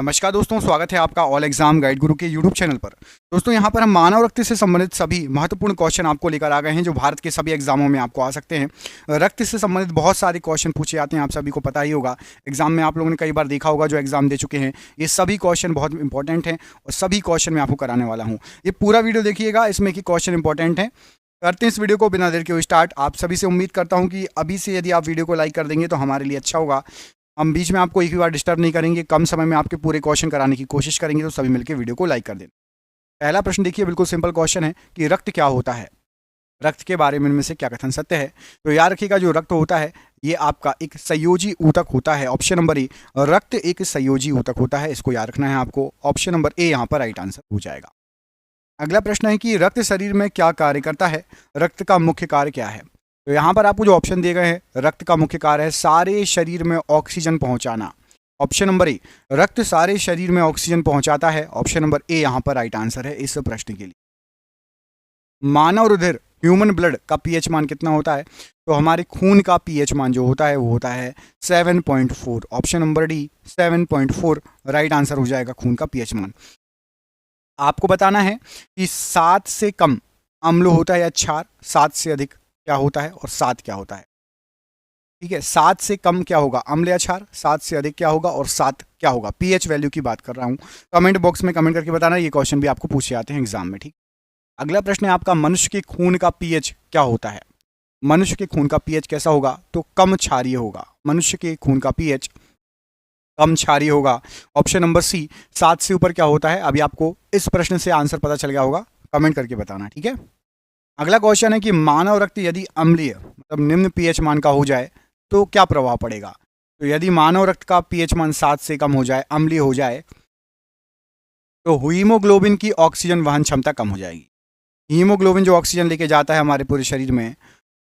नमस्कार दोस्तों, स्वागत है आपका ऑल एग्जाम गाइड गुरु के यूट्यूब चैनल पर। दोस्तों यहाँ पर हम मानव रक्त से संबंधित सभी महत्वपूर्ण क्वेश्चन आपको लेकर आ गए हैं जो भारत के सभी एग्जामों में आपको आ सकते हैं। रक्त से संबंधित बहुत सारे क्वेश्चन पूछे जाते हैं, आप सभी को पता ही होगा। एग्जाम में आप लोगों ने कई बार देखा होगा, जो एग्जाम दे चुके हैं। ये सभी क्वेश्चन बहुत इंपॉर्टेंट हैं और सभी क्वेश्चन मैं आपको कराने वाला हूँ। ये पूरा वीडियो देखिएगा, इसमें कि क्वेश्चन इंपॉर्टेंट है। करते हैं इस वीडियो को बिना देर के स्टार्ट। आप सभी से उम्मीद करता हूँ कि अभी से यदि आप वीडियो को लाइक कर देंगे तो हमारे लिए अच्छा होगा। हम बीच में आपको एक भी बार डिस्टर्ब नहीं करेंगे, कम समय में आपके पूरे क्वेश्चन कराने की कोशिश करेंगे, तो सभी मिलकर वीडियो को लाइक कर दें। पहला प्रश्न देखिए, बिल्कुल सिंपल क्वेश्चन है कि रक्त क्या होता है, रक्त के बारे में इनमें से क्या कथन सत्य है। तो याद रखिएगा, जो रक्त होता है ये आपका एक संयोजी ऊतक होता है। ऑप्शन नंबर ए, रक्त एक संयोजी ऊतक होता है, इसको याद रखना है आपको। ऑप्शन नंबर ए यहाँ पर राइट आंसर हो जाएगा। अगला प्रश्न है कि रक्त शरीर में क्या कार्य करता है, रक्त का मुख्य कार्य क्या है। तो यहाँ पर आपको जो ऑप्शन दिए गए हैं, रक्त का मुख्य कार्य है सारे शरीर में ऑक्सीजन पहुंचाना। ऑप्शन नंबर ए, रक्त सारे शरीर में ऑक्सीजन पहुंचाता है। ऑप्शन नंबर ए यहाँ पर राइट आंसर है इस प्रश्न के लिए। मानव रुधिर ह्यूमन ब्लड का पीएच मान कितना होता है। तो हमारे खून का पीएच मान जो होता है वो होता है 7.4। Option number D 7.4 right answer हो जाएगा खून का पीएच मान। आपको बताना है कि 7 से कम अम्ल होता है या क्षार, 7 से अधिक क्या होता है और 7 क्या होता है। ठीक है, 7 से कम क्या होगा, अम्ल या क्षार, 7 से अधिक क्या होगा और 7 क्या होगा। पीएच वैल्यू की बात कर रहा हूं। कमेंट बॉक्स में कमेंट करके बताना, ये क्वेश्चन भी आपको पूछे जाते हैं एग्जाम में। ठीक, अगला प्रश्न है आपका, मनुष्य के खून का पीएच क्या होता है। मनुष्य के खून का पीएच कैसा होगा, तो कम क्षारीय होगा। मनुष्य के खून का पीएच कम क्षारीय होगा। ऑप्शन नंबर सी, 7 से ऊपर क्या होता है। अभी आपको इस प्रश्न से आंसर पता चल गया होगा, कमेंट करके बताना। ठीक है, अगला क्वेश्चन है कि मानव रक्त यदि अम्लीय मतलब निम्न पीएच मान का हो जाए तो क्या प्रभाव पड़ेगा। तो यदि मानव रक्त का पीएच मान 7 से कम हो जाए, अम्लीय हो जाए, तो हीमोग्लोबिन की ऑक्सीजन वहन क्षमता कम हो जाएगी। हीमोग्लोबिन जो ऑक्सीजन लेके जाता है हमारे पूरे शरीर में,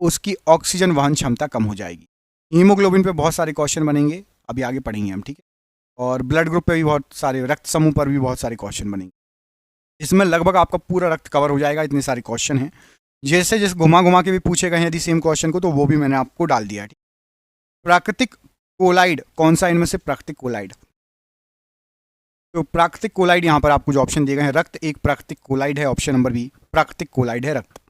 उसकी ऑक्सीजन वहन क्षमता कम हो जाएगी। हीमोग्लोबिन पे बहुत सारे क्वेश्चन बनेंगे, अभी आगे पढ़ेंगे हम। ठीक है, और ब्लड ग्रुप पे भी बहुत सारे, रक्त समूह पर भी बहुत सारे क्वेश्चन बनेंगे। इसमें लगभग आपका पूरा रक्त कवर हो जाएगा, इतने सारे क्वेश्चन हैं। जैसे जैसे घुमा घुमा के भी पूछे गए हैं यदि सेम क्वेश्चन को, तो वो भी मैंने आपको डाल दिया है। प्राकृतिक कोलाइड कौन सा, इनमें से प्राकृतिक कोलाइड। तो प्राकृतिक कोलाइड यहाँ पर आपको जो ऑप्शन दिए गए हैं, रक्त एक प्राकृतिक कोलाइड है। ऑप्शन नंबर बी प्राकृतिक कोलाइड है रक्त।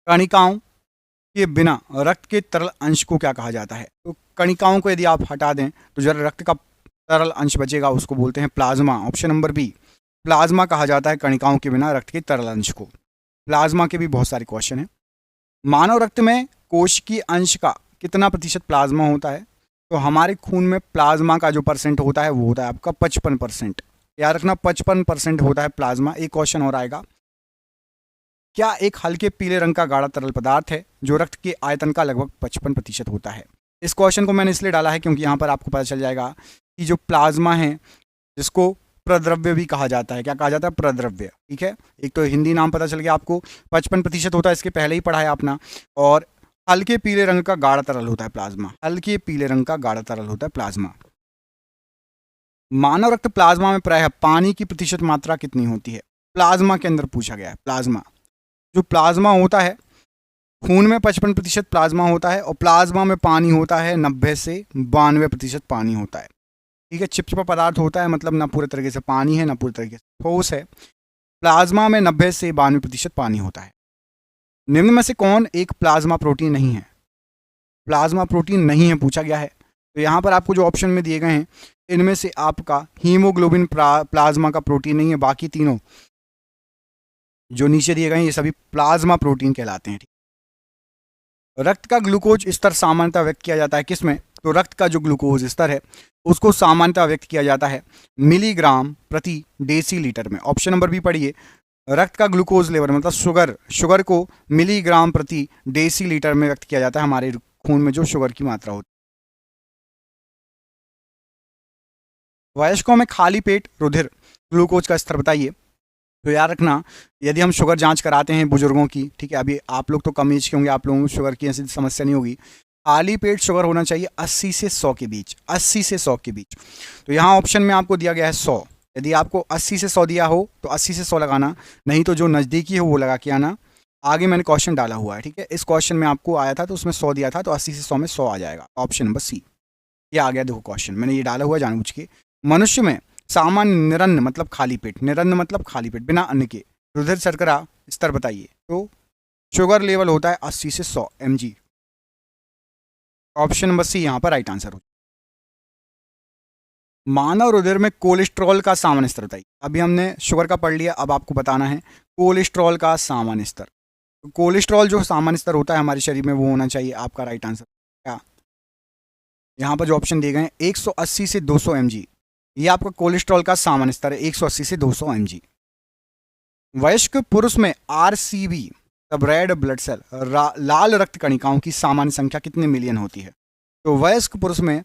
कणिकाओं के बिना रक्त के तरल अंश को क्या कहा जाता है। तो कणिकाओं को यदि आप हटा दें तो जो रक्त का तरल अंश बचेगा उसको बोलते हैं plasma. Option number B plasma कहा जाता है कणिकाओं के बिना रक्त के तरल अंश को। प्लाज्मा के भी बहुत सारे क्वेश्चन हैं। मानव रक्त में कोशिकीय अंश का कितना प्रतिशत प्लाज्मा होता है। तो हमारे खून में प्लाज्मा का जो परसेंट होता है वो होता है आपका 55%। याद रखना 55% होता है प्लाज्मा। एक क्वेश्चन और आएगा, क्या एक हल्के पीले रंग का गाढ़ा तरल पदार्थ है जो रक्त के आयतन का लगभग 55% होता है। इस क्वेश्चन को मैंने इसलिए डाला है क्योंकि यहाँ पर आपको पता चल जाएगा कि जो प्लाज्मा है, जिसको प्रद्रव्य भी कहा जाता है, क्या कहा जाता है, प्रद्रव्य। ठीक है, एक तो हिंदी नाम पता चल गया आपको, 55% होता है, इसके पहले ही पढ़ा है आपने। और हल्के पीले रंग का गाढ़ा तरल होता है प्लाज्मा। हल्के पीले रंग का गाढ़ा तरल होता है प्लाज्मा। मानव रक्त प्लाज्मा में प्रायः पानी की प्रतिशत मात्रा कितनी होती है। प्लाज्मा के अंदर पूछा गया है। प्लाज्मा, जो प्लाज्मा होता है, खून में 55% प्लाज्मा होता है और प्लाज्मा में पानी होता है 90 से 92% पानी होता है। ठीक है, चिपचिपा पदार्थ होता है, मतलब ना पूरे तरीके से पानी है ना पूरे तरीके से ठोस है। प्लाज्मा में 90 से 92% पानी होता है। निम्न में से कौन एक प्लाज्मा प्रोटीन नहीं है। प्लाज्मा प्रोटीन नहीं है पूछा गया है। तो यहाँ पर आपको जो ऑप्शन में दिए गए हैं, इनमें से आपका हीमोग्लोबिन प्लाज्मा का प्रोटीन नहीं है। बाकी तीनों जो नीचे दिए गए हैं ये सभी प्लाज्मा प्रोटीन कहलाते हैं। रक्त का ग्लूकोज स्तर सामान्यतः व्यक्त किया जाता है किसमें। तो रक्त का जो ग्लूकोज स्तर है उसको सामान्यतः व्यक्त किया जाता है मिलीग्राम प्रति डेसीलीटर में। ऑप्शन नंबर बी पढ़िए, रक्त का ग्लूकोज लेवल मतलब शुगर को मिलीग्राम प्रति डेसीलीटर में व्यक्त किया जाता है, हमारे खून में जो शुगर की मात्रा होती है। वयस्कों में खाली पेट रुधिर ग्लूकोज का स्तर बताइए। तो याद रखना, यदि हम शुगर जांच कराते हैं बुजुर्गों की, ठीक है, अभी आप लोग तो कम एज के होंगे, आप लोगों को शुगर की ऐसी समस्या नहीं होगी। खाली पेट शुगर होना चाहिए 80 से 100 के बीच। 80 से 100 के बीच। तो यहाँ ऑप्शन में आपको दिया गया है 100। यदि आपको 80 से 100 दिया हो तो 80 से 100 लगाना, नहीं तो जो नज़दीकी है वो लगा के आना। आगे मैंने क्वेश्चन डाला हुआ है। ठीक है, इस क्वेश्चन में आपको आया था तो उसमें 100 दिया था, तो 80 से 100 में 100 आ जाएगा। ऑप्शन नंबर सी, ये आ गया। देखो क्वेश्चन मैंने ये डाला हुआ है जानबूझ के, मनुष्य में सामान्य निरन्न मतलब खाली पेट, निरन्न मतलब खाली पेट बिना अन्न के रुधिर शर्करा स्तर बताइए। तो शुगर लेवल होता है 80 से 100 mg। ऑप्शन नंबर सी यहाँ पर राइट आंसर हो। मानव रुधिर में कोलेस्ट्रॉल का सामान्य स्तर बताइए। अभी हमने शुगर का पढ़ लिया, अब आपको बताना है कोलेस्ट्रॉल का सामान्य स्तर। तो कोलेस्ट्रॉल जो सामान्य स्तर होता है हमारे शरीर में वो होना चाहिए आपका राइट आंसर क्या। यहाँ पर जो ऑप्शन दिए गए हैं 180 से 200 mg, ये आपका कोलेस्ट्रॉल का सामान्य स्तर है 180 से 200 mg। वयस्क पुरुष में RCB तब रेड ब्लड सेल लाल रक्त कणिकाओं की सामान्य संख्या कितने मिलियन होती है। तो वयस्क पुरुष में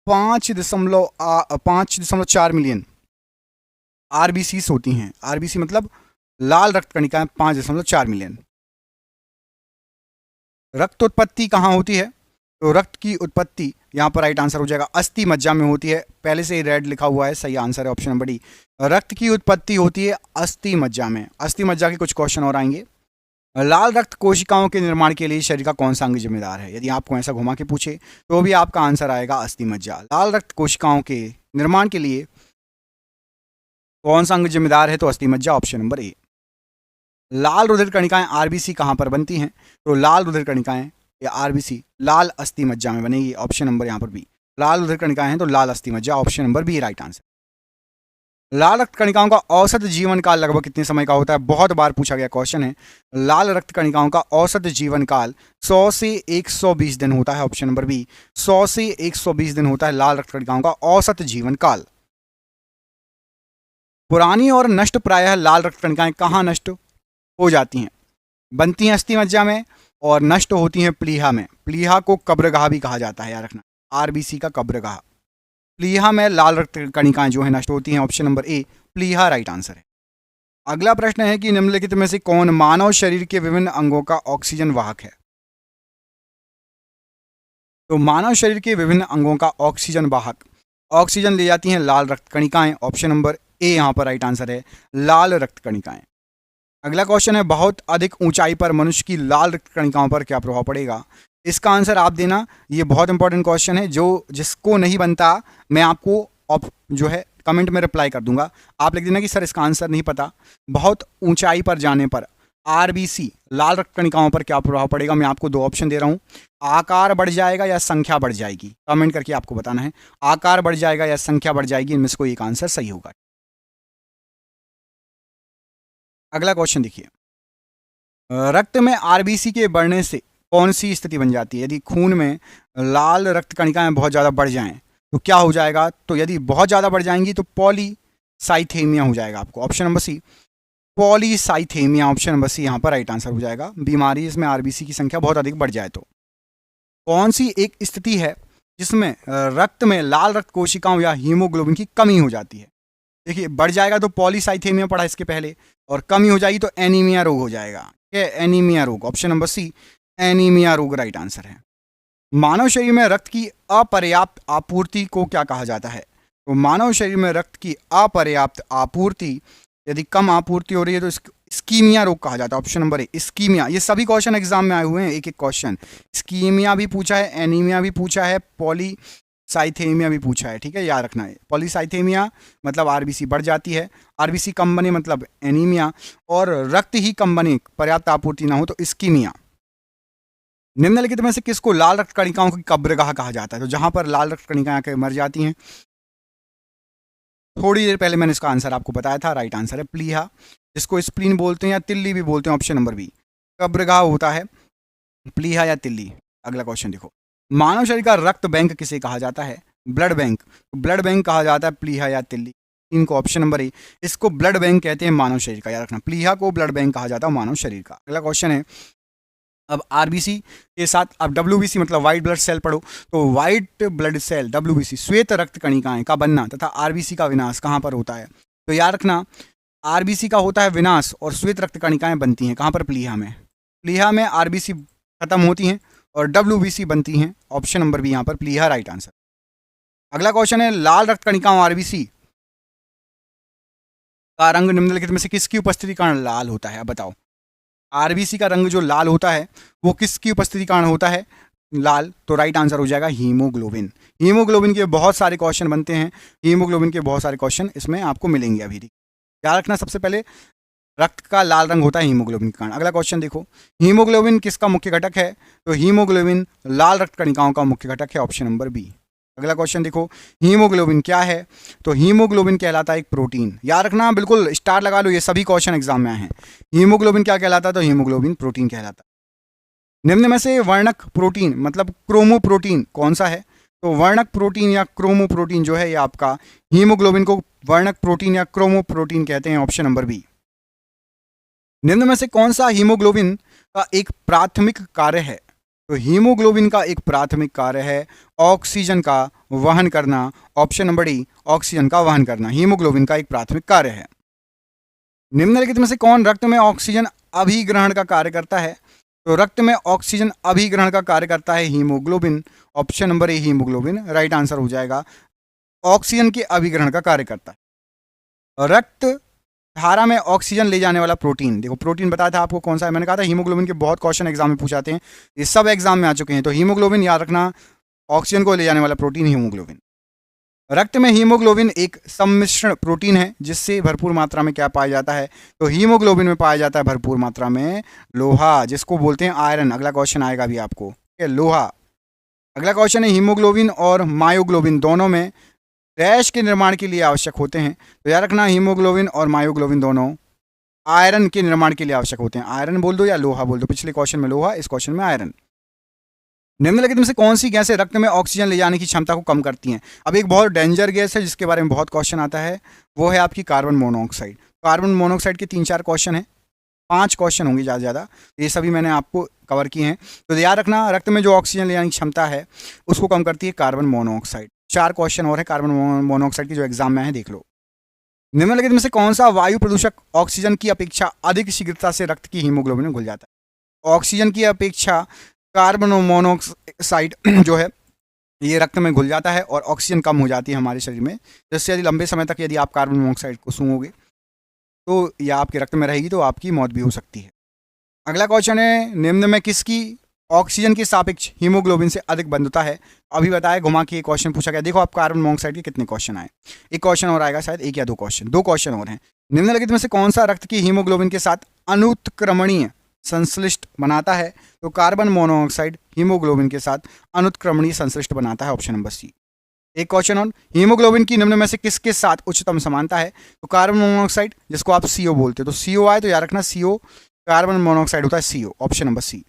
5.4 मिलियन RBCs होती हैं। RBC मतलब लाल रक्त कणिकाएं 5.4 मिलियन। रक्त उत्पत्ति कहाँ होती है। तो रक्त की उत्पत्ति यहाँ पर राइट आंसर हो जाएगा अस्थि मज्जा में होती है। पहले से ही रेड लिखा हुआ है, सही आंसर है ऑप्शन नंबर डी। रक्त की उत्पत्ति होती है अस्थि मज्जा में। अस्थि मज्जा के कुछ क्वेश्चन और आएंगे। लाल रक्त कोशिकाओं के निर्माण के लिए शरीर का कौन सा अंग जिम्मेदार है। यदि आपको ऐसा घुमा के पूछे तो भी आपका आंसर आएगा अस्थि मज्जा। लाल रक्त कोशिकाओं के निर्माण के लिए कौन सा अंग जिम्मेदार है, तो अस्थि मज्जा ऑप्शन नंबर ए। लाल रुधिर कणिकाएं RBC कहाँ पर बनती हैं। तो लाल रुधिर कणिकाएं या RBC लाल अस्थि मज्जा में बनेगी, ऑप्शन नंबर यहाँ पर बी। लाल रुधिर कणिकाएं हैं तो लाल अस्थि मज्जा, option number B right answer. लाल रक्त कणिकाओं का औसत जीवन काल लगभग कितने समय का होता है। बहुत बार पूछा गया क्वेश्चन है। लाल रक्त कणिकाओं का औसत जीवन काल 100 से 120 दिन होता है, ऑप्शन नंबर बी। 100 से 120 दिन होता है लाल रक्त कणिकाओं का औसत जीवन काल। पुरानी और नष्ट प्रायः लाल रक्त कणिकाएं कहाँ नष्ट हो जाती हैं। बनती हैं अस्थि मज्जा में और नष्ट होती हैं प्लीहा में। प्लीहा को कब्रगाह भी कहा जाता है, याद रखना, RBC का कब्रगाह। प्लीहा में लाल रक्त कणिकाएं जो है नष्ट होती हैं, ऑप्शन नंबर ए प्लीहा राइट आंसर है। अगला प्रश्न है कि निम्नलिखित में से कौन मानव शरीर के विभिन्न अंगों का ऑक्सीजन वाहक है। तो मानव शरीर के विभिन्न अंगों का ऑक्सीजन वाहक, ऑक्सीजन ले जाती हैं लाल रक्त कणिकाएं, ऑप्शन नंबर ए यहाँ पर राइट आंसर है लाल रक्त कणिकाएं। अगला क्वेश्चन है बहुत अधिक ऊंचाई पर मनुष्य की लाल रक्त कणिकाओं पर क्या प्रभाव पड़ेगा। इसका आंसर आप देना, ये बहुत इंपॉर्टेंट क्वेश्चन है। जो जिसको नहीं बनता मैं आपको जो है कमेंट में रिप्लाई कर दूंगा। आप लिख देना कि सर इसका आंसर नहीं पता। बहुत ऊंचाई पर जाने पर RBC लाल रक्त कणिकाओं पर क्या प्रभाव पड़ेगा। मैं आपको दो ऑप्शन दे रहा हूँ, आकार बढ़ जाएगा या संख्या बढ़ जाएगी। कमेंट करके आपको बताना है आकार बढ़ जाएगा या संख्या बढ़ जाएगी, इनमें से कोई एक आंसर सही होगा। अगला क्वेश्चन देखिए, रक्त में RBC के बढ़ने से कौन सी स्थिति बन जाती है। यदि खून में लाल रक्त कणिकाएं बहुत ज़्यादा बढ़ जाएं तो क्या हो जाएगा। तो यदि बहुत ज़्यादा बढ़ जाएंगी तो पॉलीसाइथेमिया हो जाएगा आपको, option number C polycythaemia, option number C यहाँ पर राइट आंसर हो जाएगा। बीमारी इसमें RBC की संख्या बहुत अधिक बढ़ जाए तो। कौन सी एक स्थिति है जिसमें रक्त में लाल रक्त कोशिकाओं या हीमोग्लोबिन की कमी हो जाती है। देखिए बढ़ जाएगा तो पॉलीसाइथेमिया पढ़ा इसके पहले, और कमी हो जाएगी तो एनीमिया रोग हो जाएगा। ठीक है, एनीमिया रोग, ऑप्शन नंबर सी एनीमिया रोग राइट आंसर है। मानव शरीर में रक्त की अपर्याप्त आपूर्ति को क्या कहा जाता है। तो मानव शरीर में रक्त की अपर्याप्त आपूर्ति, यदि कम आपूर्ति हो रही है तो स्कीमिया रोग कहा जाता है, ऑप्शन नंबर ए स्कीमिया। ये सभी क्वेश्चन एग्जाम में आए हुए हैं, एक एक क्वेश्चन। स्कीमिया भी पूछा है, एनीमिया भी पूछा है, पॉलीसाइथेमिया भी पूछा है। ठीक है, याद रखना है। पॉलीसाइथेमिया मतलब RBC बढ़ जाती है, RBC कम बने मतलब एनीमिया, और रक्त ही कम बने पर्याप्त आपूर्ति ना हो तो स्कीमिया। निम्नलिखित में से किसको लाल रक्त कणिकाओं की कब्रगाह कहा जाता है। तो जहां पर लाल रक्त कणिकाएं आकर मर जाती हैं, थोड़ी देर पहले मैंने इसका आंसर आपको बताया था, राइट आंसर है प्लीहा, जिसको स्प्लीन बोलते हैं या तिल्ली भी बोलते हैं, ऑप्शन नंबर बी। कब्रगाह होता है प्लीहा या तिल्ली। अगला क्वेश्चन देखो, मानव शरीर का रक्त बैंक किसे कहा जाता है। ब्लड बैंक, ब्लड बैंक कहा जाता है प्लीहा या तिल्ली। इनको ऑप्शन नंबर ए, इसको ब्लड बैंक कहते हैं मानव शरीर का, याद रखना। प्लीहा को ब्लड बैंक कहा जाता है मानव शरीर का। अगला क्वेश्चन है, अब RBC के साथ अब WBC मतलब वाइट ब्लड सेल पढ़ो। तो वाइट ब्लड सेल WBC श्वेत रक्त कणिकाएं का बनना तथा RBC का विनाश कहाँ पर होता है। तो याद रखना RBC का होता है विनाश और श्वेत रक्त कणिकाएं बनती हैं कहाँ पर, प्लीहा में। प्लीहा में RBC खत्म होती हैं और WBC बनती हैं, ऑप्शन नंबर बी यहाँ पर प्लीहा राइट आंसर। अगला क्वेश्चन है, लाल रक्त कणिकाओं RBC का रंग निम्नलिखित में से किसकी उपस्थिति के कारण लाल होता है। अब बताओ, RBC का रंग जो लाल होता है वो किसकी उपस्थिति कारण होता है। लाल, तो राइट आंसर हो जाएगा हीमोग्लोबिन। हीमोग्लोबिन के बहुत सारे क्वेश्चन बनते हैं, हीमोग्लोबिन के बहुत सारे क्वेश्चन इसमें आपको मिलेंगे अभी। याद रखना सबसे पहले रक्त का लाल रंग होता है हीमोग्लोबिन के कारण। अगला क्वेश्चन देखो, हीमोग्लोबिन किसका मुख्य घटक है? तो हीमोग्लोबिन लाल रक्त कणिकाओं का मुख्य घटक है, ऑप्शन नंबर बी। अगला क्वेश्चन देखो, हीमोग्लोबिन क्या है? तो हीमोग्लोबिन कहलाता है एक प्रोटीन। याद रखना, बिल्कुल स्टार लगा लो, ये सभी क्वेश्चन एग्जाम में आए हैं। हीमोग्लोबिन क्या कहलाता है? तो हीमोग्लोबिन प्रोटीन कहलाता है। निम्न में से वर्णक प्रोटीन मतलब क्रोमोप्रोटीन कौन सा है? तो वर्णक प्रोटीन या क्रोमोप्रोटीन जो है ये आपका हीमोग्लोबिन को वर्णक प्रोटीन या क्रोमोप्रोटीन कहते हैं, ऑप्शन नंबर बी। निम्न में से कौन सा हीमोग्लोबिन का एक प्राथमिक कार्य है? तो हीमोग्लोबिन का एक प्राथमिक कार्य है ऑक्सीजन का वहन करना, ऑप्शन नंबर डी, ऑक्सीजन का वहन करना हीमोग्लोबिन का एक प्राथमिक कार्य है। निम्नलिखित में से कौन रक्त में ऑक्सीजन अभिग्रहण का कार्य करता है? तो रक्त में ऑक्सीजन अभिग्रहण का कार्य करता है haemoglobin, option number A haemoglobin right answer हो जाएगा। ऑक्सीजन के अभिग्रहण का कार्य करता है। रक्त धारा में ऑक्सीजन ले जाने वाला प्रोटीन, देखो प्रोटीन बताया था आपको कौन सा है, मैंने कहा था हीमोग्लोबिन के बहुत क्वेश्चन एग्जाम में पूछाते हैं, ये सब एग्जाम में आ चुके हैं। तो हीमोग्लोबिन याद रखना, ऑक्सीजन को ले जाने वाला प्रोटीन हीमोग्लोबिन। रक्त में हीमोग्लोबिन एक सम्मिश्रण प्रोटीन है जिससे भरपूर मात्रा में क्या पाया जाता है? तो हीमोग्लोबिन में पाया जाता है भरपूर मात्रा में लोहा, जिसको बोलते हैं आयरन। अगला क्वेश्चन आएगा भी आपको, लोहा। अगला क्वेश्चन है, हीमोग्लोबिन और मायोग्लोबिन दोनों में डैश के निर्माण के लिए आवश्यक होते हैं? तो याद रखना, हीमोग्लोबिन और मायोग्लोबिन दोनों आयरन के निर्माण के लिए आवश्यक होते हैं। आयरन बोल दो या लोहा बोल दो, पिछले क्वेश्चन में लोहा, इस क्वेश्चन में आयरन। निम्नलिखित में से कौन सी गैसें रक्त में ऑक्सीजन ले जाने की क्षमता को कम करती हैं? अब एक बहुत डेंजर गैस है जिसके बारे में बहुत क्वेश्चन आता है, वो है आपकी कार्बन मोनोऑक्साइड। कार्बन मोनोऑक्साइड के 3-4 क्वेश्चन हैं, 5 क्वेश्चन होंगे ज़्यादा ज़्यादा, ये सभी मैंने आपको कवर किए हैं। तो याद रखना, रक्त में जो ऑक्सीजन ले जाने की क्षमता है उसको कम करती है कार्बन मोनोऑक्साइड। 4 क्वेश्चन और है कार्बन मोनोऑक्साइड की जो एग्जाम में है, देख लो। निम्नलिखित में से कौन सा वायु प्रदूषक ऑक्सीजन की अपेक्षा अधिक शीघ्रता से रक्त की हीमोग्लोबिन में घुल जाता है? ऑक्सीजन की अपेक्षा कार्बन मोनोऑक्साइड जो है ये रक्त में घुल जाता है और ऑक्सीजन कम हो जाती है हमारे शरीर में, जिससे यदि लंबे समय तक यदि आप कार्बन मोनोऑक्साइड को सूंघोगे तो या आपके रक्त में रहेगी तो आपकी मौत भी हो सकती है। अगला क्वेश्चन है, निम्न में किसकी ऑक्सीजन के सापेक्ष हीमोग्लोबिन से अधिक बंधुता है? अभी बताया, घुमा के क्वेश्चन पूछा गया। देखो आप कार्बन मोनोऑक्साइड के कितने क्वेश्चन आए, एक क्वेश्चन और आएगा शायद, एक या 2 क्वेश्चन, 2 क्वेश्चन और हैं। निम्नलिखित में से कौन सा रक्त की हीमोग्लोबिन के साथ अनुत्क्रमणीय संश्लिष्ट बनाता है? तो कार्बन मोनोऑक्साइड हीमोग्लोबिन के साथ अनुत्क्रमणीय संश्लिष्ट बनाता है, ऑप्शन नंबर सी। एक क्वेश्चन और, हीमोग्लोबिन की निम्न में से किसके साथ उच्चतम समानता है? तो कार्बन मोनोऑक्साइड, जिसको आप CO बोलते हो, तो CO आए तो याद रखना CO कार्बन मोनोऑक्साइड होता है, CO, ऑप्शन नंबर सी।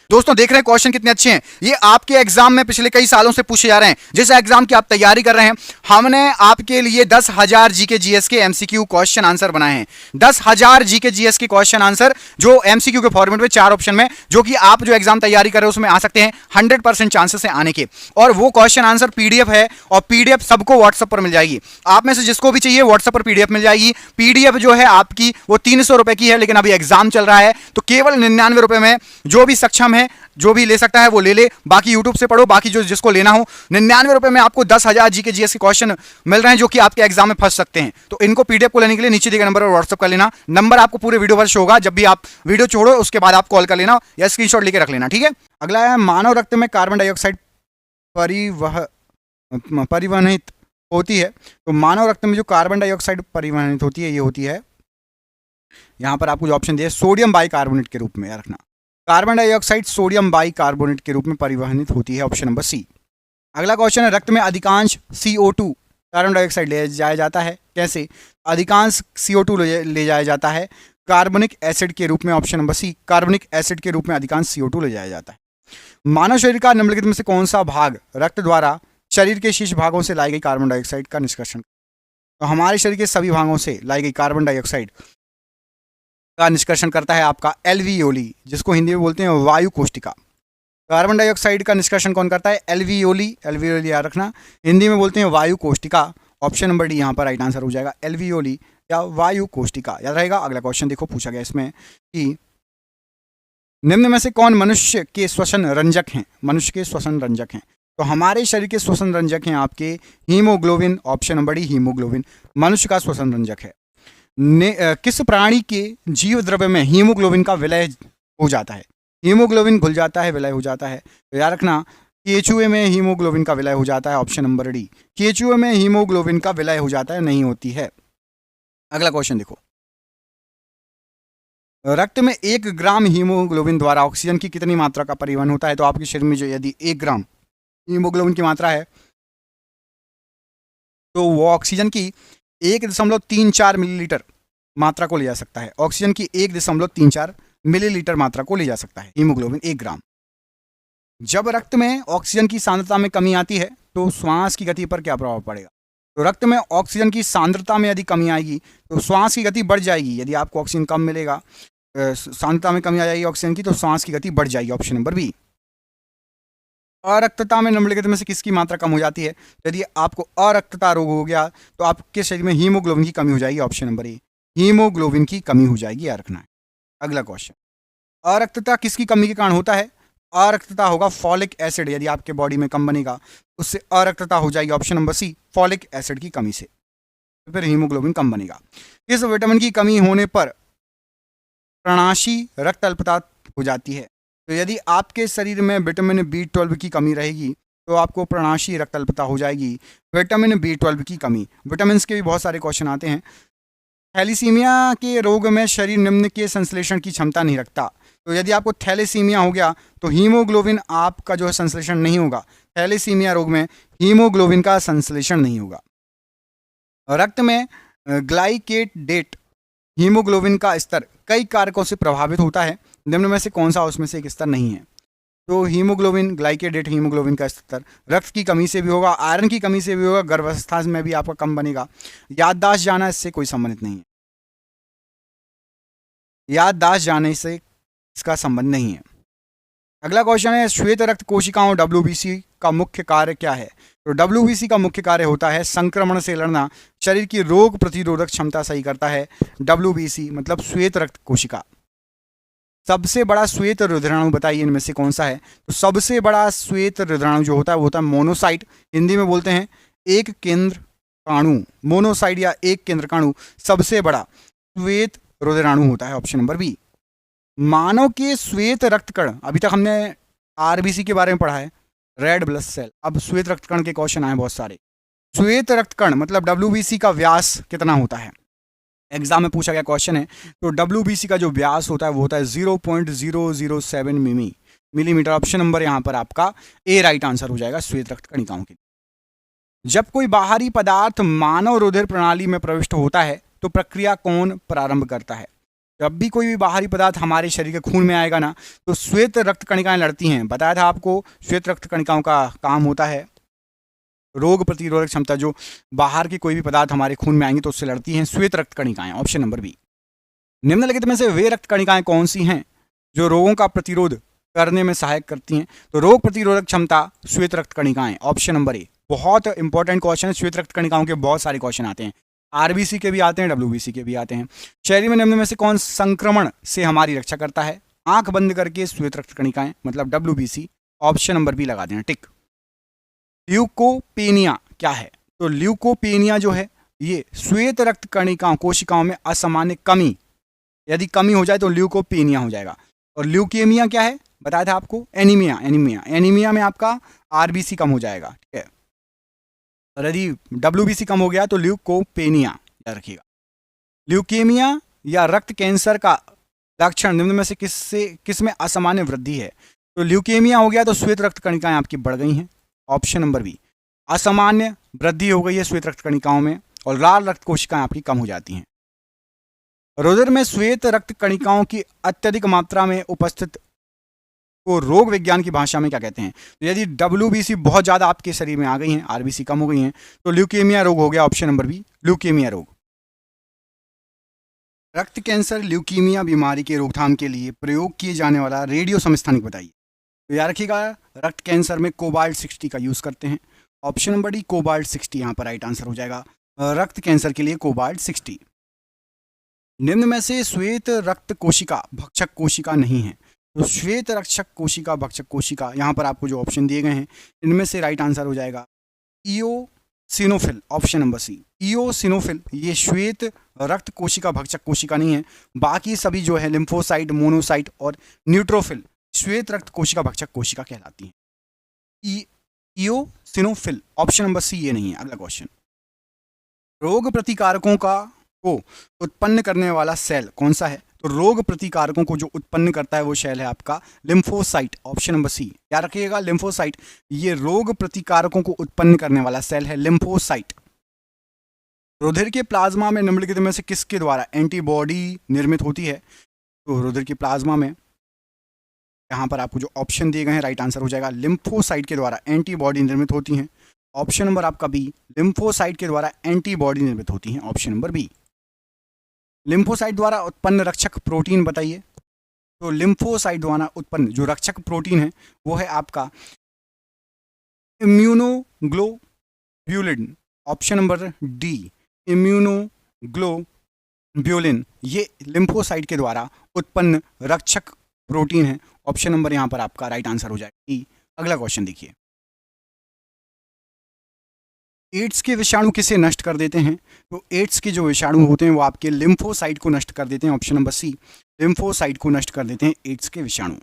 दोस्तों देख रहे हैं क्वेश्चन कितने अच्छे हैं, ये आपके एग्जाम में पिछले कई सालों से पूछे जा रहे हैं। जिस एग्जाम की आप तैयारी कर रहे हैं, हमने आपके लिए 10,000 जीके जीएस के एमसीक्यू क्वेश्चन आंसर बनाए हैं। 10,000 जीके जीएस के क्वेश्चन आंसर जो एमसीक्यू के फॉर्मेट में 4 ऑप्शन में, जो कि आप जो एग्जाम तैयारी कर रहे हो उसमें आ सकते हैं, 100% चांसेस है आने के। और वो क्वेश्चन आंसर पीडीएफ है, और पीडीएफ सबको व्हाट्सएप पर मिल जाएगी। आप में से जिसको भी चाहिए व्हाट्सएप पर पीडीएफ मिल जाएगी। पीडीएफ जो है आपकी वो 300 रुपए की है, लेकिन अभी एग्जाम चल रहा है तो केवल 99 रुपए में जो भी सक्षम है, जो भी ले सकता है वो ले ले, बाकी यूट्यूब से पढ़ो, बाकी जो जिसको लेना हो 99 रुपए में आपको 10,000 जीके जीएस के क्वेश्चन मिल रहे हैं जो कि आपके एग्जाम में फंस सकते हैं। तो इनको पीडीएफ को लेने के लिए नीचे दिए गए नंबर पर व्हाट्सएप कर लेना। नंबर आपको पूरे वीडियो पर शो होगा, जब भी आप वीडियो छोड़ो उसके बाद आप कॉल कर लेना या स्क्रीनशॉट लेके रख लेना, ठीक है। अगला है, मानव रक्त में कार्बन डाइऑक्साइड परिवहनित होती है। तो मानव रक्त में जो कार्बन डाइऑक्साइड परिवहनित होती है, ये होती है, यहां पर आपको जो ऑप्शन दिया है सोडियम बाइकार्बोनेट के रूप में, याद रखना कार्बन डाइऑक्साइड सोडियम बाइकार्बोनेट के रूप में परिवहनित होती है, ऑप्शन नंबर सी। अगला क्वेश्चन है, रक्त में अधिकांश CO2 कार्बन डाइऑक्साइड ले जाया जाता है, कैसे? अधिकांश CO2 ले जाया जाता है कार्बनिक एसिड के रूप में, ऑप्शन नंबर सी, कार्बनिक एसिड के रूप में अधिकांश CO2 ले जाया जाता है। मानव शरीर का निम्नलिखित में से कौन सा भाग रक्त द्वारा शरीर के शीर्ष भागों से लाई गई कार्बन डाइऑक्साइड का निष्कर्षण? तो हमारे शरीर के सभी भागों से लाई गई कार्बन डाइऑक्साइड का निष्कर्षण करता है आपका एल्वियोली, जिसको हिंदी में बोलते हैं वायु कोष्टिका। कार्बन डाइऑक्साइड का निष्कर्षण कौन करता है? एल्वियोली, एल्वियोली याद रखना, हिंदी में बोलते हैं वायु कोष्टिका, ऑप्शन नंबर डी यहाँ पर राइट आंसर हो जाएगा, एल्वियोली या वायु कोष्टिका, याद रहेगा। अगला क्वेश्चन देखो, पूछा गया इसमें कि निम्न में से कौन मनुष्य के श्वसन रंजक हैं? मनुष्य के श्वसन रंजक हैं, तो हमारे शरीर के श्वसन रंजक हैं आपके haemoglobin, option number D haemoglobin मनुष्य का श्वसन रंजक है। किस प्राणी के जीव द्रव्य में हीमोग्लोबिन का विलय हो जाता है? हीमोग्लोबिन घुल जाता है, विलय हो जाता है। तो याद रखना केचुए में हीमोग्लोबिन का विलय हो जाता है, ऑप्शन नंबर डी। केचुए में हीमोग्लोबिन का विलय हो जाता है, नहीं होती है। अगला क्वेश्चन देखो, रक्त में 1 ग्राम हीमोग्लोबिन द्वारा ऑक्सीजन की कितनी मात्रा का परिवहन होता है? तो आपके शरीर में जो यदि 1 ग्राम हीमोग्लोबिन की मात्रा है तो वो ऑक्सीजन की 1.34 मिलीलीटर मात्रा को ले जा सकता है। ऑक्सीजन की 1.34 मिलीलीटर मात्रा को ले जा सकता है हीमोग्लोबिन 1 ग्राम। जब रक्त में ऑक्सीजन की सांद्रता में कमी आती है तो श्वास की गति पर क्या प्रभाव पड़ेगा? तो रक्त में ऑक्सीजन की सांद्रता में यदि कमी आएगी तो श्वास की गति बढ़ जाएगी। यदि आपको ऑक्सीजन कम मिलेगा, सांद्रता में कमी आ जाएगी ऑक्सीजन की, तो श्वास की गति बढ़ जाएगी, ऑप्शन नंबर बी। अरक्तता में निम्नलिखित में से किसकी मात्रा कम हो जाती है? यदि आपको अरक्तता रोग हो गया तो आपके शरीर में हीमोग्लोबिन की कमी हो जाएगी, ऑप्शन नंबर ए। हीमोग्लोबिन की कमी हो जाएगी, याद रखना है। अगला क्वेश्चन, अरक्तता किसकी कमी के कारण होता है? अरक्तता होगा फॉलिक एसिड, यदि आपके बॉडी में कम बनेगा उससे अरक्तता हो जाएगी, option number C, folic acid की कमी से। तो फिर हीमोग्लोबिन कम बनेगा। इस विटामिन की कमी होने पर प्रणाशी रक्त अल्पता हो जाती है। तो यदि आपके शरीर में विटामिन B12 की कमी रहेगी तो आपको प्रणाशी रक्त अल्पता हो जाएगी। विटामिन B12 की कमी, विटामिन के भी बहुत सारे क्वेश्चन आते हैं। थैलीसीमिया के रोग में शरीर निम्न के संश्लेषण की क्षमता नहीं रखता। तो यदि आपको थैलेसीमिया हो गया तो हीमोग्लोबिन आपका जो है संश्लेषण नहीं होगा। थैलेसीमिया रोग में हीमोग्लोबिन का संश्लेषण नहीं होगा। रक्त में ग्लाइकेडेट हीमोग्लोबिन का स्तर कई कारकों से प्रभावित होता है, निम्न में से कौन सा उसमें से एक स्तर नहीं है? तो हीमोग्लोबिन, ग्लाइकेडेट हीमोग्लोबिन का स्तर रक्त की कमी से भी होगा, आयरन की कमी से भी होगा, गर्भावस्था में भी आपका कम बनेगा। याददाश्त जाना इससे कोई संबंधित नहीं है, याददाश्त जाने से इसका संबंध नहीं है। अगला क्वेश्चन है, श्वेत रक्त कोशिकाओं WBC का मुख्य कार्य क्या है? तो WBC का मुख्य कार्य होता है संक्रमण से लड़ना, शरीर की रोग प्रतिरोधक क्षमता सही करता है। WBC मतलब श्वेत रक्त कोशिका। सबसे बड़ा श्वेत रुधिराणु बताइए इनमें से कौन सा है? तो सबसे बड़ा श्वेत रुधिराणु जो होता है वो होता है मोनोसाइट, हिंदी में बोलते हैं एक केंद्र काणु। मोनोसाइट या एक केंद्र काणु सबसे बड़ा श्वेत रुधिराणु होता है, ऑप्शन नंबर बी। मानव के श्वेत रक्त कण, अभी तक हमने RBC के बारे में पढ़ा है, रेड ब्लड सेल। अब श्वेत रक्त कण के क्वेश्चन आए बहुत सारे। श्वेत रक्त कण मतलब WBC का व्यास कितना होता है? एग्जाम में पूछा गया क्वेश्चन है। तो WBC का जो व्यास होता है वो होता है 0.007 मिलीमीटर। ऑप्शन नंबर यहाँ पर आपका ए राइट आंसर हो जाएगा श्वेत रक्त कणिकाओं के। जब कोई बाहरी पदार्थ मानव रुधिर प्रणाली में प्रविष्ट होता है तो प्रक्रिया कौन प्रारंभ करता है? जब भी कोई भी बाहरी पदार्थ हमारे शरीर के खून में आएगा ना तो श्वेत रक्त कणिकाएं लड़ती हैं। बताया था आपको श्वेत रक्त कणिकाओं का काम होता है रोग प्रतिरोधक क्षमता। जो बाहर के कोई भी पदार्थ हमारे खून में आएंगे तो उससे लड़ती हैं श्वेत रक्त कणिकाएं, ऑप्शन नंबर बी। निम्नलिखित में से वे रक्त कणिकाएं कौन सी हैं जो रोगों का प्रतिरोध करने में सहायक करती हैं? तो रोग प्रतिरोधक क्षमता श्वेत रक्त कणिकाएं, ऑप्शन नंबर ए। बहुत इंपॉर्टेंट क्वेश्चन है, श्वेत रक्त कणिकाओं के बहुत सारे क्वेश्चन आते हैं, RBC के भी आते हैं, WBC के भी आते हैं। शरीर में निम्न में से कौन संक्रमण से हमारी रक्षा करता है? आंख बंद करके श्वेत रक्त कणिकाएं मतलब WBC, ऑप्शन नंबर बी लगा देना, टिक। ल्यूकोपेनिया क्या है? तो ल्यूकोपेनिया जो है ये श्वेत रक्त कणिकाओं कोशिकाओं में असामान्य कमी, यदि कमी हो जाए तो ल्यूकोपेनिया हो जाएगा। और ल्यूकेमिया क्या है बताया था आपको? एनीमिया। एनीमिया में आपका RBC कम हो जाएगा, ठीक है। और यदि WBC कम हो गया तो ल्यूकोपेनिया याद रखिएगा। ल्यूकेमिया या रक्त कैंसर का लक्षण निम्न में से किस में असामान्य वृद्धि है? तो ल्यूकेमिया हो गया तो श्वेत रक्त कणिकाएं आपकी बढ़ गई हैं, ऑप्शन नंबर बी। असामान्य वृद्धि हो गई है श्वेत रक्त कणिकाओं में और लाल रक्त कोशिकाएं आपकी कम हो जाती हैं। रुधिर में श्वेत रक्त कणिकाओं की अत्यधिक मात्रा में उपस्थित को रोग विज्ञान की भाषा में क्या कहते हैं? तो यदि WBC बहुत ज्यादा आपके शरीर में आ गई हैं, RBC कम हो गई हैं, तो ल्यूकेमिया रोग हो गया, ऑप्शन नंबर बी, ल्यूकेमिया रोग। रक्त कैंसर ल्यूकीमिया बीमारी के रोकथाम के लिए प्रयोग किए जाने वाला रेडियो समस्थानिक बताइए। तो याद रखिएगा रक्त कैंसर में कोबाल्ट 60 का यूज करते हैं, ऑप्शन नंबर डी कोबाल्ट 60 यहाँ पर राइट आंसर हो जाएगा। रक्त कैंसर के लिए कोबाल्ट 60। निम्न में से श्वेत रक्त कोशिका भक्षक कोशिका नहीं है। तो श्वेत रक्षक कोशिका भक्षक कोशिका यहाँ पर आपको जो ऑप्शन दिए गए हैं इनमें से राइट आंसर हो जाएगा eosinophil, option number C. Eosinophil ये श्वेत रक्त कोशिका भक्षक कोशिका नहीं है। बाकी सभी जो है लिम्फोसाइट, मोनोसाइट और न्यूट्रोफिल श्वेत रक्त कोशिका भक्षक कोशिका कहलाती हैं? इओसिनोफिल, ऑप्शन नंबर सी ये नहीं है। अगला क्वेश्चन, रोग प्रतिकारकों को उत्पन्न करने वाला सेल कौन सा है? तो रोग प्रतिकारकों को जो उत्पन्न करता है वो सेल है आपका लिम्फोसाइट, ऑप्शन नंबर सी। क्या रखिएगा? लिम्फोसाइट। ये रोग प्रतिकारकों को उत्पन्न करने वाला सेल है लिम्फोसाइट। रुधिर के प्लाज्मा में निम्नलिखित में से किसके द्वारा एंटीबॉडी निर्मित होती है? तो रुधिर के प्लाज्मा में यहाँ पर आपको जो ऑप्शन दिए गए हैं राइट आंसर हो जाएगा लिम्फोसाइट के द्वारा एंटीबॉडी निर्मित होती हैं। ऑप्शन नंबर आपका बी, लिम्फोसाइट के द्वारा एंटीबॉडी निर्मित होती हैं, ऑप्शन नंबर बी। लिम्फोसाइट द्वारा उत्पन्न रक्षक प्रोटीन बताइए। तो लिम्फोसाइट द्वारा उत्पन्न जो रक्षक प्रोटीन है वो है आपका immunoglobulin, option number D, immunoglobulin. ये लिम्फोसाइट के द्वारा उत्पन्न रक्षक प्रोटीन है, ऑप्शन नंबर यहाँ पर आपका राइट आंसर हो जाएगा ई। अगला क्वेश्चन देखिए, एड्स के विषाणु किसे नष्ट कर देते हैं? तो एड्स के जो विषाणु होते हैं वो आपके लिम्फोसाइट को नष्ट कर देते हैं, ऑप्शन नंबर सी, लिम्फोसाइट को नष्ट कर देते हैं एड्स के विषाणु।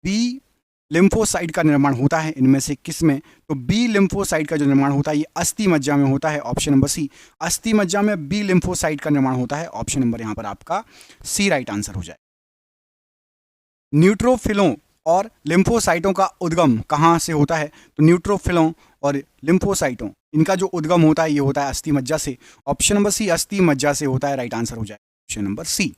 बी लिम्फोसाइट का निर्माण होता है इनमें से किस में? तो बी लिम्फोसाइट का जो निर्माण होता है ये अस्थि मज्जा में होता है, ऑप्शन नंबर सी, अस्थि मज्जा में बी लिम्फोसाइट का निर्माण होता है, ऑप्शन नंबर यहाँ पर आपका सी राइट आंसर हो जाए। न्यूट्रोफिलों और लिम्फोसाइटों का उद्गम कहाँ से होता है? तो न्यूट्रोफिलों और लिम्फोसाइटों इनका जो उद्गम होता है ये होता है अस्थि मज्जा से, ऑप्शन नंबर सी, अस्थि मज्जा से होता है, राइट आंसर हो जाए ऑप्शन नंबर सी।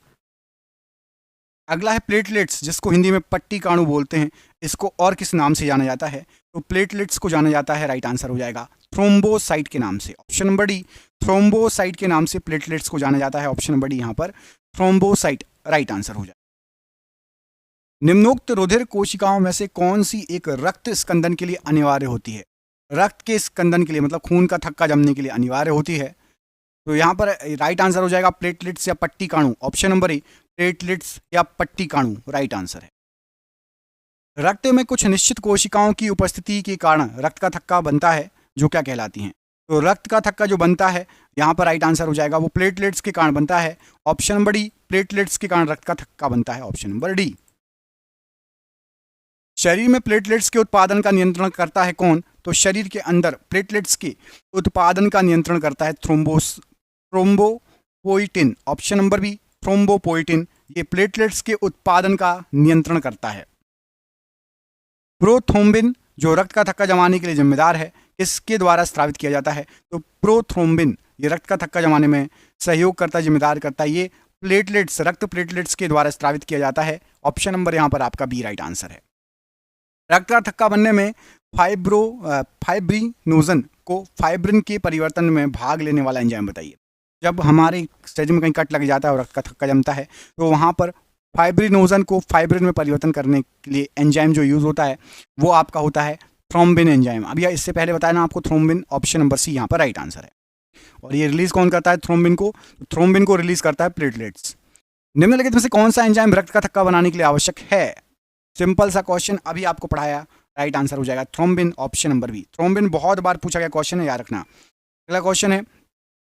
अगला है प्लेटलेट्स, जिसको हिंदी में पट्टी काणु बोलते हैं, इसको और किस नाम से जाना जाता है? तो प्लेटलेट्स को जाना जाता है, राइट आंसर हो जाएगा थ्रोम्बोसाइट के नाम से, ऑप्शन नंबर डी, थ्रोम्बोसाइट के नाम से प्लेटलेट्स को जाना जाता है, ऑप्शन नंबर डी यहाँ पर थ्रोम्बोसाइट राइट आंसर हो जाए। निम्नोक्त रुधिर कोशिकाओं में से कौन सी एक रक्त स्कंदन के लिए अनिवार्य होती है? रक्त के स्कंदन के लिए मतलब खून का थक्का जमने के लिए अनिवार्य होती है। तो यहाँ पर राइट आंसर हो जाएगा प्लेटलेट्स या पट्टी काणु, ऑप्शन नंबर ए, प्लेटलेट्स या पट्टी काणु राइट आंसर है। रक्त में कुछ निश्चित कोशिकाओं की उपस्थिति के कारण रक्त का थक्का बनता है, जो क्या कहलाती हैं? तो रक्त का थक्का जो बनता है यहाँ पर राइट आंसर हो जाएगा वो प्लेटलेट्स के कारण बनता है, ऑप्शन नंबर डी, प्लेटलेट्स के कारण रक्त का थक्का बनता है, ऑप्शन नंबर डी। शरीर में प्लेटलेट्स के उत्पादन का नियंत्रण करता है कौन? तो शरीर के अंदर प्लेटलेट्स के उत्पादन का नियंत्रण करता है thrombopoietin, option number B, thrombopoietin. ये प्लेटलेट्स के उत्पादन का नियंत्रण करता है। प्रोथ्रोम्बिन जो रक्त का थक्का जमाने के लिए जिम्मेदार है, किसके द्वारा स्रावित किया जाता है? तो प्रोथ्रोम्बिन ये रक्त का थक्का जमाने में सहयोग करता है, जिम्मेदार करता है, ये प्लेटलेट्स रक्त प्लेटलेट्स के द्वारा स्रावित किया जाता है, ऑप्शन नंबर यहाँ पर आपका बी राइट आंसर है। रक्त का थक्का बनने में फाइब्रिनोजन को फाइब्रिन के परिवर्तन में भाग लेने वाला एंजाइम बताइए। जब हमारे शरीर में कहीं कट लग जाता है और रक्त का थक्का जमता है तो वहाँ पर फाइब्रिनोजन को फाइब्रिन में परिवर्तन करने के लिए एंजाइम जो यूज़ होता है वो आपका होता है थ्रोम्बिन एंजाइम। अभी इससे पहले बताया ना आपको थ्रोम्बिन, ऑप्शन नंबर सी यहाँ पर राइट आंसर है। और ये रिलीज कौन करता है थ्रोम्बिन को? थ्रोम्बिन को रिलीज करता है प्लेटलेट्स। निम्नलिखित में से कौन सा एंजाइम रक्त का थक्का बनाने के लिए आवश्यक है? सिंपल सा क्वेश्चन अभी आपको पढ़ाया, राइट आंसर हो जाएगा thrombin, option number B. Thrombin बहुत बार पूछा गया क्वेश्चन है, याद रखना। अगला क्वेश्चन है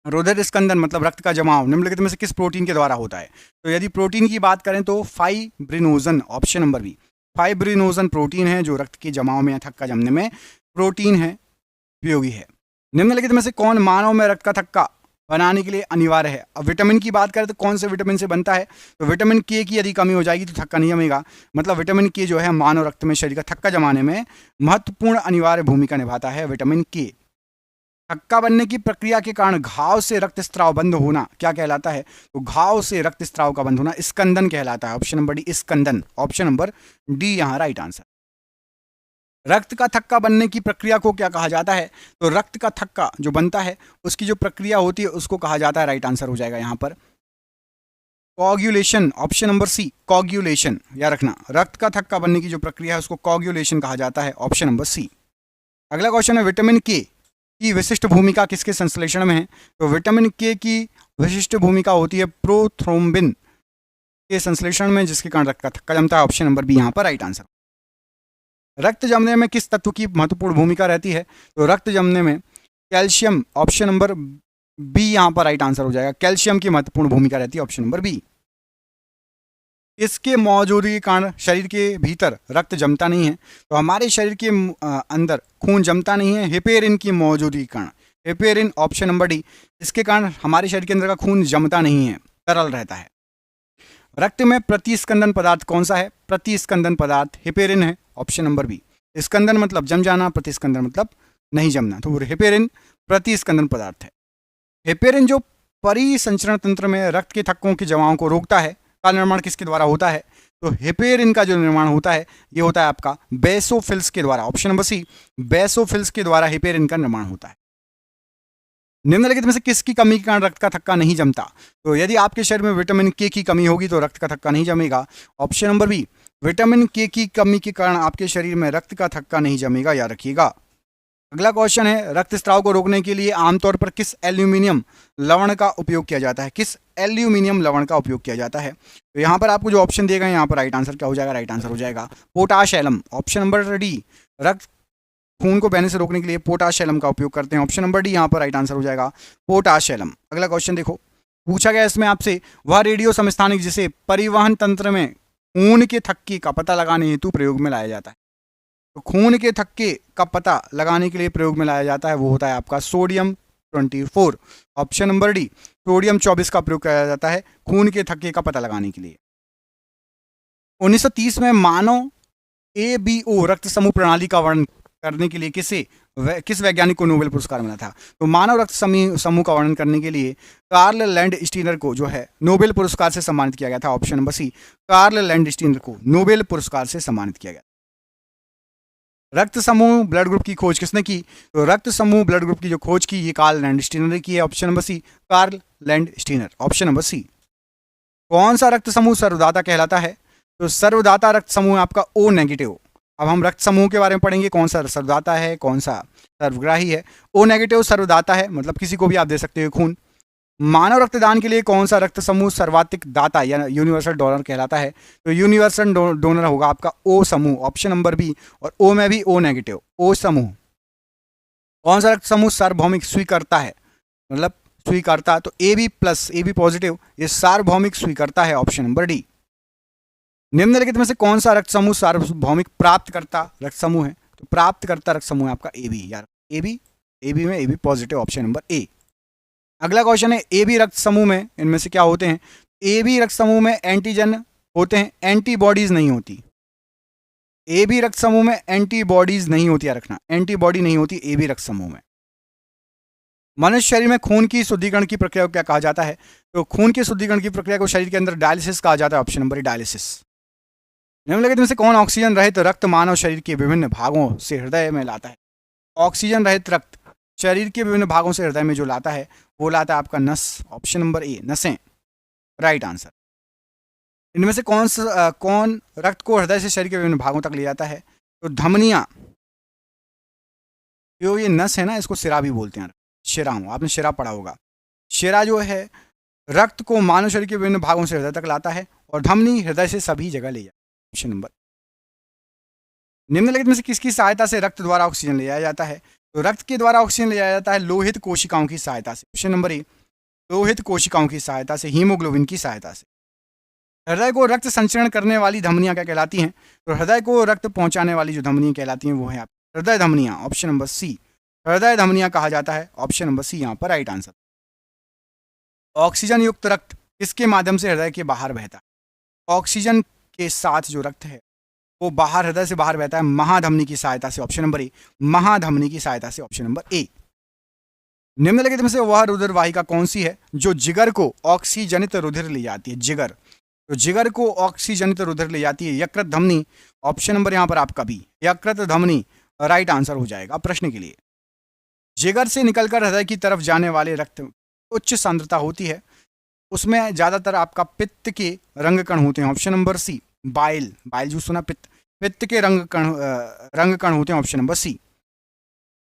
रुधिर स्कंदन मतलब रक्त का जमाव निम्नलिखित में से किस प्रोटीन के द्वारा होता है? तो यदि प्रोटीन की बात करें तो fibrinogen, option number B, fibrinogen protein है जो रक्त के जमाव में या थक्का जमने में प्रोटीन है, उपयोगी है। निम्नलिखित में से कौन मानव में रक्त का थक्का बनाने के लिए अनिवार्य है? अब विटामिन की बात करें तो कौन से विटामिन से बनता है? तो विटामिन के की यदि कमी हो जाएगी तो थक्का नहीं जमेगा। मतलब विटामिन के जो है मानव रक्त में शरीर का थक्का जमाने में महत्वपूर्ण अनिवार्य भूमिका निभाता है विटामिन के। थक्का बनने की प्रक्रिया के कारण घाव से रक्तस्राव बंद होना क्या कहलाता है? तो घाव से रक्तस्राव का बंद होना स्कंदन कहलाता है, ऑप्शन नंबर डी स्कंदन, ऑप्शन नंबर डी यहाँ राइट आंसर। रक्त का थक्का बनने की प्रक्रिया को क्या कहा जाता है? तो रक्त का थक्का जो बनता है उसकी जो प्रक्रिया होती है उसको कहा जाता है, राइट आंसर हो जाएगा यहाँ पर कोagulation, ऑप्शन नंबर सी कोagulation। याद रखना रक्त का थक्का बनने की जो प्रक्रिया है उसको कोagulation कहा जाता है, ऑप्शन नंबर सी। अगला क्वेश्चन है विटामिन के की विशिष्ट भूमिका किसके संश्लेषण में है? तो विटामिन के की विशिष्ट भूमिका होती है प्रोथ्रोम्बिन के संश्लेषण में, जिसके कारण रक्त का थक्का जमता है, ऑप्शन नंबर बी यहाँ पर राइट आंसर। रक्त जमने में किस तत्व की महत्वपूर्ण भूमिका रहती है? तो रक्त जमने में कैल्शियम, ऑप्शन नंबर बी यहाँ पर राइट आंसर हो जाएगा, कैल्शियम की महत्वपूर्ण भूमिका रहती है, ऑप्शन नंबर बी। इसके मौजूदगी के कारण शरीर के भीतर रक्त जमता नहीं है। तो हमारे शरीर के अंदर खून जमता नहीं है हेपेरिन की मौजूदगी के कारण। हेपेरिन ऑप्शन नंबर डी, इसके कारण हमारे शरीर के अंदर का खून जमता नहीं है, तरल रहता है। रक्त में प्रतिस्कंदन पदार्थ कौन सा है? प्रतिस्कंदन पदार्थ हेपेरिन है, ऑप्शन नंबर बी। स्कंदन मतलब जम जाना, प्रतिस्कंदन मतलब नहीं जमना, तो हेपेरिन प्रतिस्कंदन पदार्थ है। हेपेरिन जो परिसंचरण तंत्र में रक्त के थक्कों की जमाओं को रोकता है, का निर्माण किसके द्वारा होता है? तो हेपेरिन का जो निर्माण होता है ये होता है आपका बेसोफिल्स के द्वारा, ऑप्शन नंबर सी, बेसोफिल्स के द्वारा हेपेरिन का निर्माण होता है। निम्नलिखित में से किसकी कमी के कारण रक्त का थक्का नहीं जमता? तो यदि आपके शरीर में विटामिन के की कमी होगी तो रक्त का थक्का नहीं जमेगा, ऑप्शन नंबर बी, विटामिन के की कमी के कारण आपके शरीर में रक्त का थक्का नहीं जमेगा, याद रखिएगा। अगला क्वेश्चन है, रक्तस्राव को रोकने के लिए आमतौर पर किस एल्यूमिनियम लवण का उपयोग किया जाता है? किस एल्यूमिनियम लवण का उपयोग किया जाता है? तो यहाँ पर आपको जो ऑप्शन दिए गए यहाँ पर राइट आंसर क्या हो जाएगा? राइट आंसर हो जाएगा potash alum, option number D. रक्त खून को बहने से रोकने के लिए पोटाश एलम का उपयोग करते हैं, ऑप्शन नंबर डी यहाँ पर राइट आंसर हो जाएगा पोटाश एलम। अगला क्वेश्चन देखो, पूछा गया इसमें आपसे, वह रेडियो समस्थानिक जिसे परिवहन तंत्र में खून के थक्के का पता लगाने हेतु प्रयोग में लाया जाता है। तो खून के थक्के का पता लगाने के लिए प्रयोग में लाया जाता है वो होता है आपका sodium 24, option number D, sodium 24 का प्रयोग किया जाता है खून के थक्के का पता लगाने के लिए। 1930 में मानव ABO रक्त समूह प्रणाली का वर्णन करने के लिए किस वैज्ञानिक को नोबेल पुरस्कार मिला था? तो मानव रक्त समूह का वर्णन करने के लिए कार्ल लैंडस्टीनर को जो है नोबेल पुरस्कार से सम्मानित किया गया था, option number C, Karl Landsteiner को नोबेल पुरस्कार से सम्मानित किया गया। रक्त समूह ब्लड ग्रुप की खोज किसने की? तो रक्त समूह ब्लड ग्रुप की जो खोज की ये कार्ल लैंडस्टीनर ने की है, option number C, Karl Landsteiner, option number C. कौन सा रक्त समूह सर्वदाता कहलाता है? तो सर्वदाता रक्त समूह आपका O नेगेटिव। अब हम रक्त समूह के बारे में पढ़ेंगे, कौन सा सर्वदाता है, कौन सा सर्वग्राही है। O नेगेटिव सर्वदाता है, मतलब किसी को भी आप दे सकते हो खून। मानव रक्तदान के लिए कौन सा रक्त समूह सर्वाधिक दाता या यूनिवर्सल डोनर कहलाता है? तो यूनिवर्सल डोनर होगा आपका O समूह, ऑप्शन नंबर बी, और O में भी O नेगेटिव, O समूह। कौन सा रक्त समूह सार्वभौमिक स्वीकर्ता है, मतलब स्वीकर्ता? तो AB प्लस, AB पॉजिटिव, ये सार्वभौमिक स्वीकर्ता है, ऑप्शन नंबर डी। निम्नलिखित में से कौन सा रक्त समूह सार्वभौमिक प्राप्तकर्ता रक्त समूह है? तो प्राप्तकर्ता रक्त समूह है आपका AB, यार AB में AB positive, option number A. अगला क्वेश्चन है, AB रक्त समूह में इनमें से क्या होते हैं? AB रक्त समूह में एंटीजन होते हैं, एंटीबॉडीज नहीं होती। AB रक्त समूह में एंटीबॉडीज नहीं होती, याद रखना, एंटीबॉडी नहीं होती AB रक्त समूह में। मनुष्य शरीर में खून की शुद्धिकरण की प्रक्रिया को क्या कहा जाता है? तो खून के शुद्धिकरण की प्रक्रिया को शरीर के अंदर डायलिसिस कहा जाता है, ऑप्शन नंबर डायलिसिस। निम्नलिखित में से कौन ऑक्सीजन रहित रक्त मानव शरीर के विभिन्न भागों से हृदय में लाता है? ऑक्सीजन रहित रक्त शरीर के विभिन्न भागों से हृदय में जो लाता है वो लाता है आपका नस, ऑप्शन नंबर ए, नसें, राइट आंसर। इनमें से कौन रक्त को हृदय से शरीर के विभिन्न भागों तक ले जाता है? तो धमनियां, जो ये नस है ना, इसको शिरा भी बोलते हैं, शिरा, आपने शिरा पढ़ा होगा। शिरा जो है रक्त को मानव शरीर के विभिन्न भागों से हृदय तक लाता है, और धमनी हृदय से सभी जगह ले जाता है, ऑप्शन नंबर। निम्नलिखित में से किसकी सहायता से रक्त द्वारा ऑक्सीजन ले जाया जाता है? तो रक्त के द्वारा ऑक्सीजन ले जाया जाता है लोहित कोशिकाओं की सहायता से, ऑप्शन नंबर ए, लोहित कोशिकाओं की सहायता से, हीमोग्लोबिन की सहायता से। हृदय को रक्त संचरण करने वाली धमनियां क्या कहलाती हैं? तो हृदय को रक्त पहुंचाने वाली जो धमनियां कहलाती हैं वो है हृदय धमनियां, ऑप्शन नंबर सी, हृदय धमनियां कहा जाता है, ऑप्शन नंबर सी यहाँ पर राइट आंसर। ऑक्सीजन युक्त रक्त किसके माध्यम से हृदय के बाहर बहता है? ऑक्सीजन के साथ जो रक्त है वो बाहर, हृदय से बाहर बहता है महाधमनी की सहायता से, ऑप्शन नंबर ए, महाधमनी की सहायता से, ऑप्शन नंबर ए। निम्नलिखित में से वह रुधिर वाहिका कौन सी है जो जिगर को ऑक्सीजनित रुधिर ले जाती है? जिगर, तो जिगर को ऑक्सीजनित रुधिर ले जाती है यकृत धमनी, ऑप्शन नंबर यहाँ पर आपका बी, यकृत धमनी राइट आंसर हो जाएगा प्रश्न के लिए। जिगर से निकलकर हृदय की तरफ जाने वाले रक्त उच्च सांद्रता होती है, उसमें ज्यादातर आपका पित्त के रंग कण होते हैं, option number C, bile, bile जो सुना, पित्त के रंग कण होते हैं, ऑप्शन नंबर सी।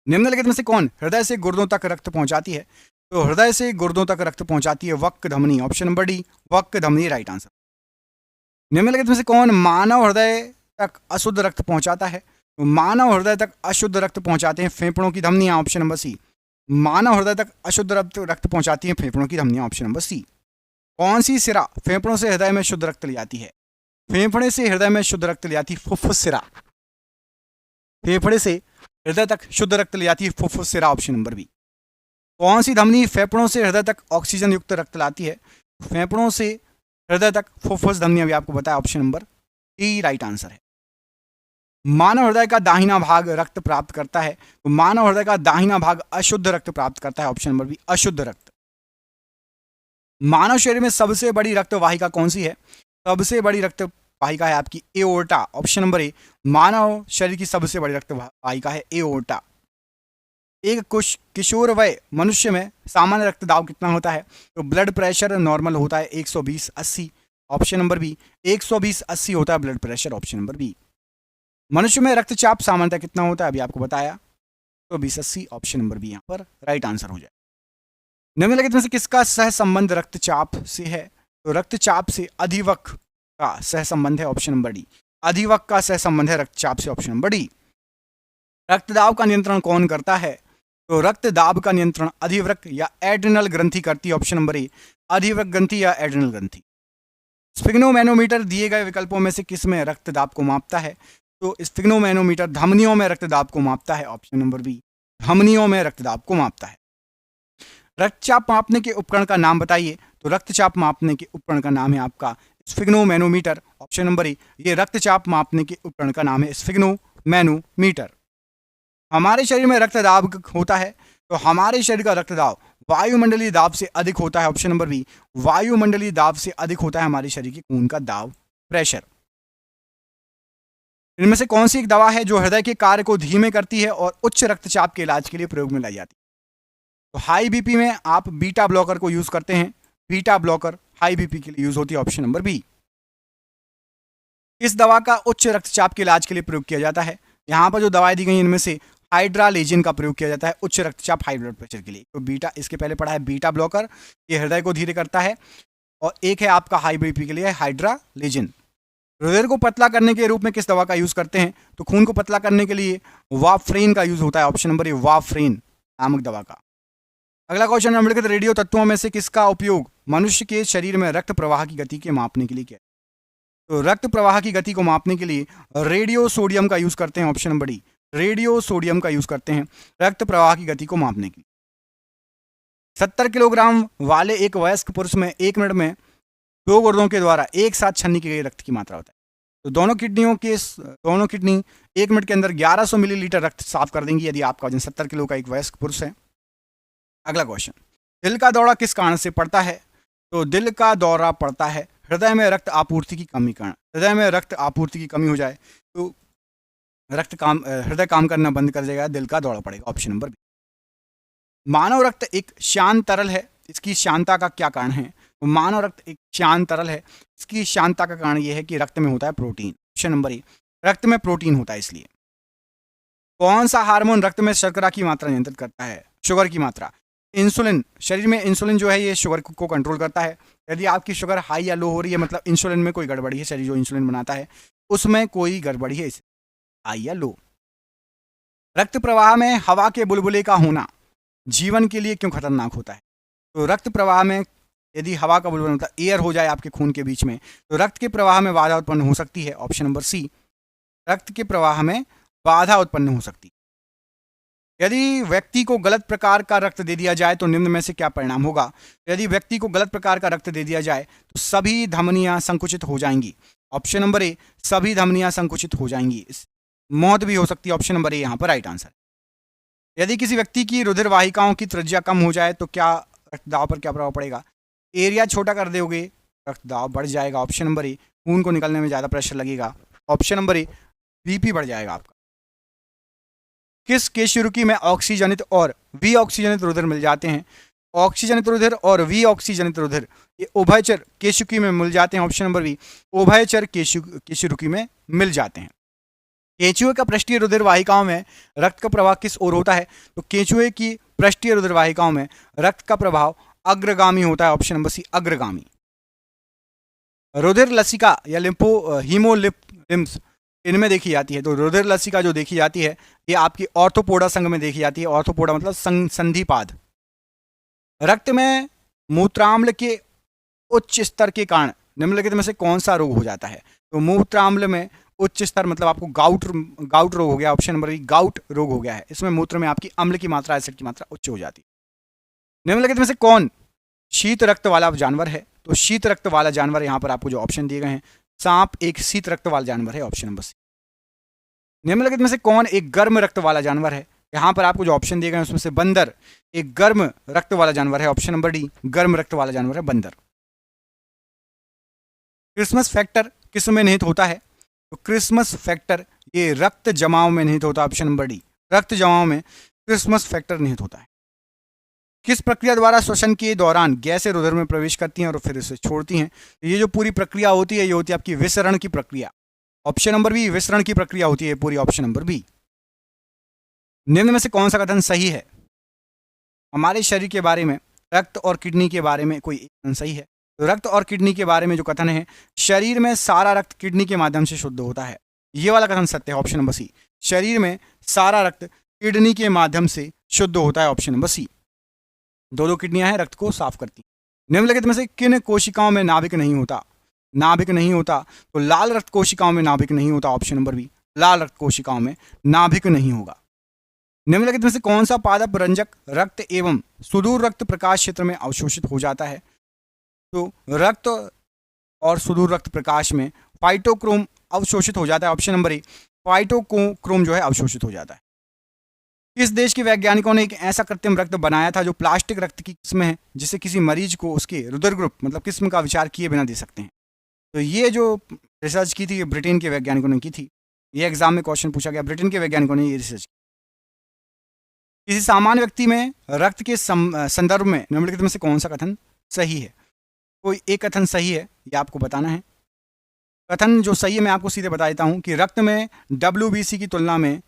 निम्नलिखित में से कौन हृदय से गुर्दों तक रक्त पहुंचाती है? तो हृदय से गुर्दों तक रक्त पहुंचाती है वक्क धमनी, ऑप्शन नंबर डी, वक्क धमनी राइट आंसर। निम्नलिखित में से कौन मानव हृदय तक अशुद्ध रक्त पहुंचाता है? तो मानव हृदय तक अशुद्ध रक्त पहुंचाते हैं फेफड़ों की धमनियां, ऑप्शन नंबर सी, मानव हृदय तक अशुद्ध रक्त पहुंचाती हैं फेफड़ों की धमनियां, ऑप्शन नंबर सी। कौन सी सिरा फेफड़ों से हृदय में शुद्ध रक्त ले जाती है? फेफड़े से हृदय में शुद्ध रक्त ले जाती है फुफ्फुसिरा। फेफड़े से हृदय तक शुद्ध रक्त ले जाती है फुफ्फुसिरा, ऑप्शन नंबर बी। कौन सी धमनी फेफड़ों से हृदय तक ऑक्सीजन युक्त रक्त लाती है? फेफड़ों से हृदय तक फुफ्फुस धमनी, अभी आपको बताया, option number D right answer है। मानव हृदय का दाहिना भाग रक्त प्राप्त करता है, तो मानव हृदय का दाहिना भाग अशुद्ध रक्त प्राप्त करता है, ऑप्शन नंबर बी अशुद्ध रक्त। मानव शरीर में सबसे बड़ी रक्त वाहिका कौन सी है? सबसे बड़ी रक्त वाहिका है आपकी एओर्टा, ऑप्शन नंबर ए। मानव शरीर की सबसे बड़ी रक्त वाहिका है एओर्टा। एक किशोर वय मनुष्य में सामान्य रक्त दाब कितना होता है? तो ब्लड प्रेशर नॉर्मल होता है 120/80, ऑप्शन नंबर बी। 120/80 होता है blood pressure, option number B. मनुष्य में रक्तचाप सामान्यतः कितना होता है? अभी आपको बताया, तो 20/80, ऑप्शन नंबर बी यहाँ पर राइट आंसर हो जाए। निम्नलिखित में से किसका सह संबंध रक्तचाप से है? तो रक्तचाप से अधिवक का सह संबंध है, ऑप्शन नंबर डी। अधिवक का सह संबंध है रक्तचाप से, ऑप्शन नंबर डी। रक्तदाब का नियंत्रण कौन करता है? तो रक्तदाब का नियंत्रण अधिवृक्क या एड्रिनल ग्रंथि करती है, ऑप्शन नंबर ए। अधिवृक्क ग्रंथि या एड्रिनल ग्रंथि। स्फिग्नोमैनोमीटर दिए गए विकल्पों में से किसमें रक्तदाब को मापता है? तो स्फिग्नोमैनोमीटर धमनियों में रक्तदाब को मापता है, ऑप्शन नंबर बी। धमनियों में रक्तदाब को मापता है। रक्तचाप मापने के उपकरण का नाम बताइए? तो रक्तचाप मापने के उपकरण का नाम है आपका स्फिग्नोमैनोमीटर, ऑप्शन नंबर ए। ये रक्तचाप मापने के उपकरण का नाम है स्फिग्नोमैनोमीटर। हमारे शरीर में रक्तदाब होता है, तो हमारे शरीर का रक्तदाब वायुमंडलीय दाब से अधिक होता है, ऑप्शन नंबर बी। वायुमंडलीय दाब से अधिक होता है हमारे शरीर के खून का दाब, प्रेशर। इनमें से कौन सी एक दवा है जो हृदय के कार्य को धीमे करती है और उच्च रक्तचाप के इलाज के लिए प्रयोग में लाई जाती है? तो हाई बीपी में आप बीटा ब्लॉकर को यूज करते हैं। बीटा ब्लॉकर हाई बीपी के लिए यूज होती है, ऑप्शन नंबर बी। इस दवा का उच्च रक्तचाप के इलाज के लिए प्रयोग किया जाता है? यहां पर जो दवाएं दी गई इनमें से हाइड्रालेजिन का प्रयोग किया जाता है उच्च रक्तचाप हाई ब्लड प्रेशर के लिए। तो बीटा, इसके पहले पढ़ा है बीटा ब्लॉकर, ये हृदय को धीरे करता है। और एक है आपका हाई बीपी के लिए हाइड्रालेजिन। हृदय को पतला करने के रूप में किस दवा का यूज करते हैं? तो खून को पतला करने के लिए वाफरेन का यूज होता है, ऑप्शन नंबर ए। वाफरेन नामक दवा का। अगला क्वेश्चन, निम्नलिखित रेडियो तत्वों में से किसका उपयोग मनुष्य के शरीर में रक्त प्रवाह की गति के मापने के लिए किया? तो रक्त प्रवाह की गति को मापने के लिए रेडियो सोडियम का यूज करते हैं, option number D. Radio sodium का यूज करते हैं रक्त प्रवाह की गति को मापने के लिए। 70 किलोग्राम वाले एक वयस्क पुरुष में 1 मिनट में 2 गुर्दों के द्वारा एक साथ छन्नी की गई रक्त की मात्रा होता है। तो दोनों किडनी 1 मिनट के अंदर 1100 मिलीलीटर रक्त साफ कर देंगी यदि आपका वजन 70 किलो का एक वयस्क पुरुष है। अगला क्वेश्चन, दिल का दौरा किस कारण से पड़ता है? तो दिल का दौरा पड़ता है हृदय में रक्त आपूर्ति की कमी कारण। हृदय में रक्त आपूर्ति की कमी हो जाए तो हृदय काम करना बंद कर देगा, दिल का दौरा पड़ेगा, ऑप्शन नंबर बी। मानव रक्त एक शांत तरल है, इसकी शांतता का क्या कारण है? तो मानव रक्त एक शांत तरल है, इसकी शांतता का कारण यह है कि रक्त में होता है प्रोटीन, ऑप्शन नंबर ए। रक्त में प्रोटीन होता है इसलिए। कौन सा हार्मोन रक्त में शर्करा की मात्रा नियंत्रित करता है? शुगर की मात्रा। इंसुलिन, शरीर में इंसुलिन जो है ये शुगर को कंट्रोल करता है। यदि आपकी शुगर हाई या लो हो रही है, मतलब इंसुलिन में कोई गड़बड़ी है, शरीर जो इंसुलिन बनाता है उसमें कोई गड़बड़ी है, हाई या लो। रक्त प्रवाह में हवा के बुलबुले का होना जीवन के लिए क्यों खतरनाक होता है? तो रक्त प्रवाह में यदि हवा का बुलबुला, मतलब एयर हो जाए आपके खून के बीच में, तो रक्त के प्रवाह में बाधा उत्पन्न हो सकती है, ऑप्शन नंबर सी। रक्त के प्रवाह में बाधा उत्पन्न हो सकती है। यदि व्यक्ति को गलत प्रकार का रक्त दे दिया जाए तो निम्न में से क्या परिणाम होगा? यदि व्यक्ति को गलत प्रकार का रक्त दे दिया जाए तो सभी धमनियां संकुचित हो जाएंगी, ऑप्शन नंबर ए। सभी धमनियां संकुचित हो जाएंगी, मौत भी हो सकती है, ऑप्शन नंबर ए यहाँ पर राइट आंसर। यदि किसी व्यक्ति की रुधिर वाहिकाओं की त्रिज्या कम हो जाए तो क्या रक्तदाब पर क्या प्रभाव पड़ेगा? एरिया छोटा कर दोगे, रक्तदाब बढ़ जाएगा, ऑप्शन नंबर ए। खून को निकलने में ज़्यादा प्रेशर लगेगा, ऑप्शन नंबर ए। बीपी बढ़ जाएगा आपका। किस केशरुकी में ऑक्सीजनित और वी ऑक्सीजनित रुधिर मिल जाते हैं? ऑक्सीजनित रुधिर और वी ऑक्सीजनित रुधिर ये उभयचर केशुकी में मिल जाते हैं, ऑप्शन नंबर बी। उभयचर केशरुकी में मिल जाते हैं। केंचुए का पृष्ठीय रुधिर वाहिकाओं में रक्त का प्रवाह किस ओर होता है? तो केंचुए की पृष्ठीय रुधिर वाहिकाओं में रक्त का प्रभाव अग्रगामी होता है, ऑप्शन नंबर सी अग्रगामी। रुधिर लसिका या हीमोलिम्फ इनमें देखी जाती है। तो रुधिर लसिका जो देखी जाती है ये आपकी ऑर्थोपोडा संघ में देखी जाती है। ऑर्थोपोडा मतलब संधिपाद। रक्त में मूत्राम्ल के उच्च स्तर के कारण निम्नलिखित में से कौन सा रोग हो जाता है? तो मूत्राम्ल में उच्च स्तर, मतलब आपको गाउट रोग हो गया, ऑप्शन नंबर बी गाउट रोग हो गया है। इसमें मूत्र में आपकी अम्ल की मात्रा, एसिड की मात्रा उच्च हो जाती है। निम्नलिखित में से कौन शीत रक्त वाला जानवर है? तो शीत रक्त वाला जानवर, यहाँ पर आपको जो ऑप्शन दिए गए हैं, सांप एक शीत रक्त वाला जानवर है, ऑप्शन नंबर सी। निम्नलिखित में से कौन एक गर्म रक्त वाला जानवर है? यहाँ पर आपको जो ऑप्शन दिए गए हैं उसमें से बंदर एक गर्म रक्त वाला जानवर है, ऑप्शन नंबर डी गर्म रक्त वाला जानवर है बंदर। क्रिसमस फैक्टर किस में निहित होता है? तो क्रिसमस फैक्टर ये रक्त जमाव में निहित होता है, ऑप्शन नंबर डी रक्त जमाव में क्रिसमस फैक्टर निहित होता है। किस प्रक्रिया द्वारा श्वसन के दौरान गैसें रुधिर में प्रवेश करती हैं और फिर इसे छोड़ती हैं? तो ये जो पूरी प्रक्रिया होती है ये होती है आपकी विसरण की प्रक्रिया, ऑप्शन नंबर बी विसरण की प्रक्रिया होती है पूरी, ऑप्शन नंबर बी। निम्न में से कौन सा कथन सही है? हमारे शरीर के बारे में, रक्त और किडनी के बारे में कोई एक कथन सही है? तो रक्त और किडनी के बारे में जो कथन है, शरीर में सारा रक्त किडनी के माध्यम से शुद्ध होता है, ये वाला कथन सत्य है, ऑप्शन नंबर सी। शरीर में सारा रक्त किडनी के माध्यम से शुद्ध होता है, ऑप्शन नंबर सी। दो किडनियां हैं, रक्त को साफ करती हैं। निम्नलिखित में से किन कोशिकाओं में नाभिक नहीं होता? नाभिक नहीं होता तो लाल रक्त कोशिकाओं में नाभिक नहीं होता, ऑप्शन नंबर बी लाल रक्त कोशिकाओं में नाभिक नहीं होगा। निम्नलिखित में से कौन सा पादप रंजक रक्त एवं सुदूर रक्त प्रकाश क्षेत्र में अवशोषित हो जाता है? तो रक्त और सुदूर रक्त प्रकाश में फाइटोक्रोम अवशोषित हो जाता है, ऑप्शन नंबर ए फाइटोक्रोम जो है अवशोषित हो जाता है। किस देश के वैज्ञानिकों ने एक ऐसा कृत्रिम रक्त बनाया था जो प्लास्टिक रक्त की किस्म है, जिससे किसी मरीज को उसके रुधिर ग्रुप मतलब किस्म का विचार किए बिना दे सकते हैं? तो ये जो रिसर्च की थी ये ब्रिटेन के वैज्ञानिकों ने की थी। ये एग्जाम में क्वेश्चन पूछा गया, ब्रिटेन के वैज्ञानिकों ने ये रिसर्च की। किसी सामान्य व्यक्ति में रक्त के संदर्भ में निम्नलिखित में से कौन सा कथन सही है? कोई एक कथन सही है, ये आपको बताना है। कथन जो सही है मैं आपको सीधे बता देता हूँ कि रक्त में WBC की तुलना में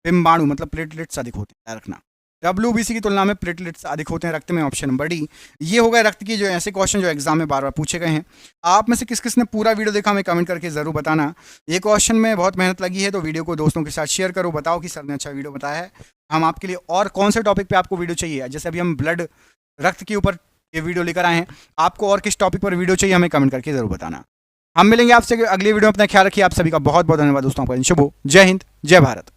बिंबाणु मतलब प्लेटलेट्स अधिक होते हैं, रखना WBC की तुलना में प्लेटलेट्स अधिक होते हैं रक्त में, ऑप्शन नंबर डी। ये हो गए रक्त की जो ऐसे क्वेश्चन जो एग्जाम में बार बार पूछे गए हैं। आप में से किस किस ने पूरा वीडियो देखा हमें कमेंट करके जरूर बताना। ये क्वेश्चन में बहुत मेहनत लगी है तो वीडियो को दोस्तों के साथ शेयर करो, बताओ कि सर ने अच्छा वीडियो बताया है। हम आपके लिए और कौन से टॉपिक पे आपको वीडियो चाहिए, जैसे अभी हम ब्लड रक्त के ऊपर ये वीडियो लेकर आए हैं, आपको और किस टॉपिक पर वीडियो चाहिए हमें कमेंट करके जरूर बताना। हम मिलेंगे आपसे अगली वीडियो में, अपना ख्याल रखिए। आप सभी का बहुत बहुत धन्यवाद दोस्तों, आपका शुभ हो। जय हिंद, जय भारत।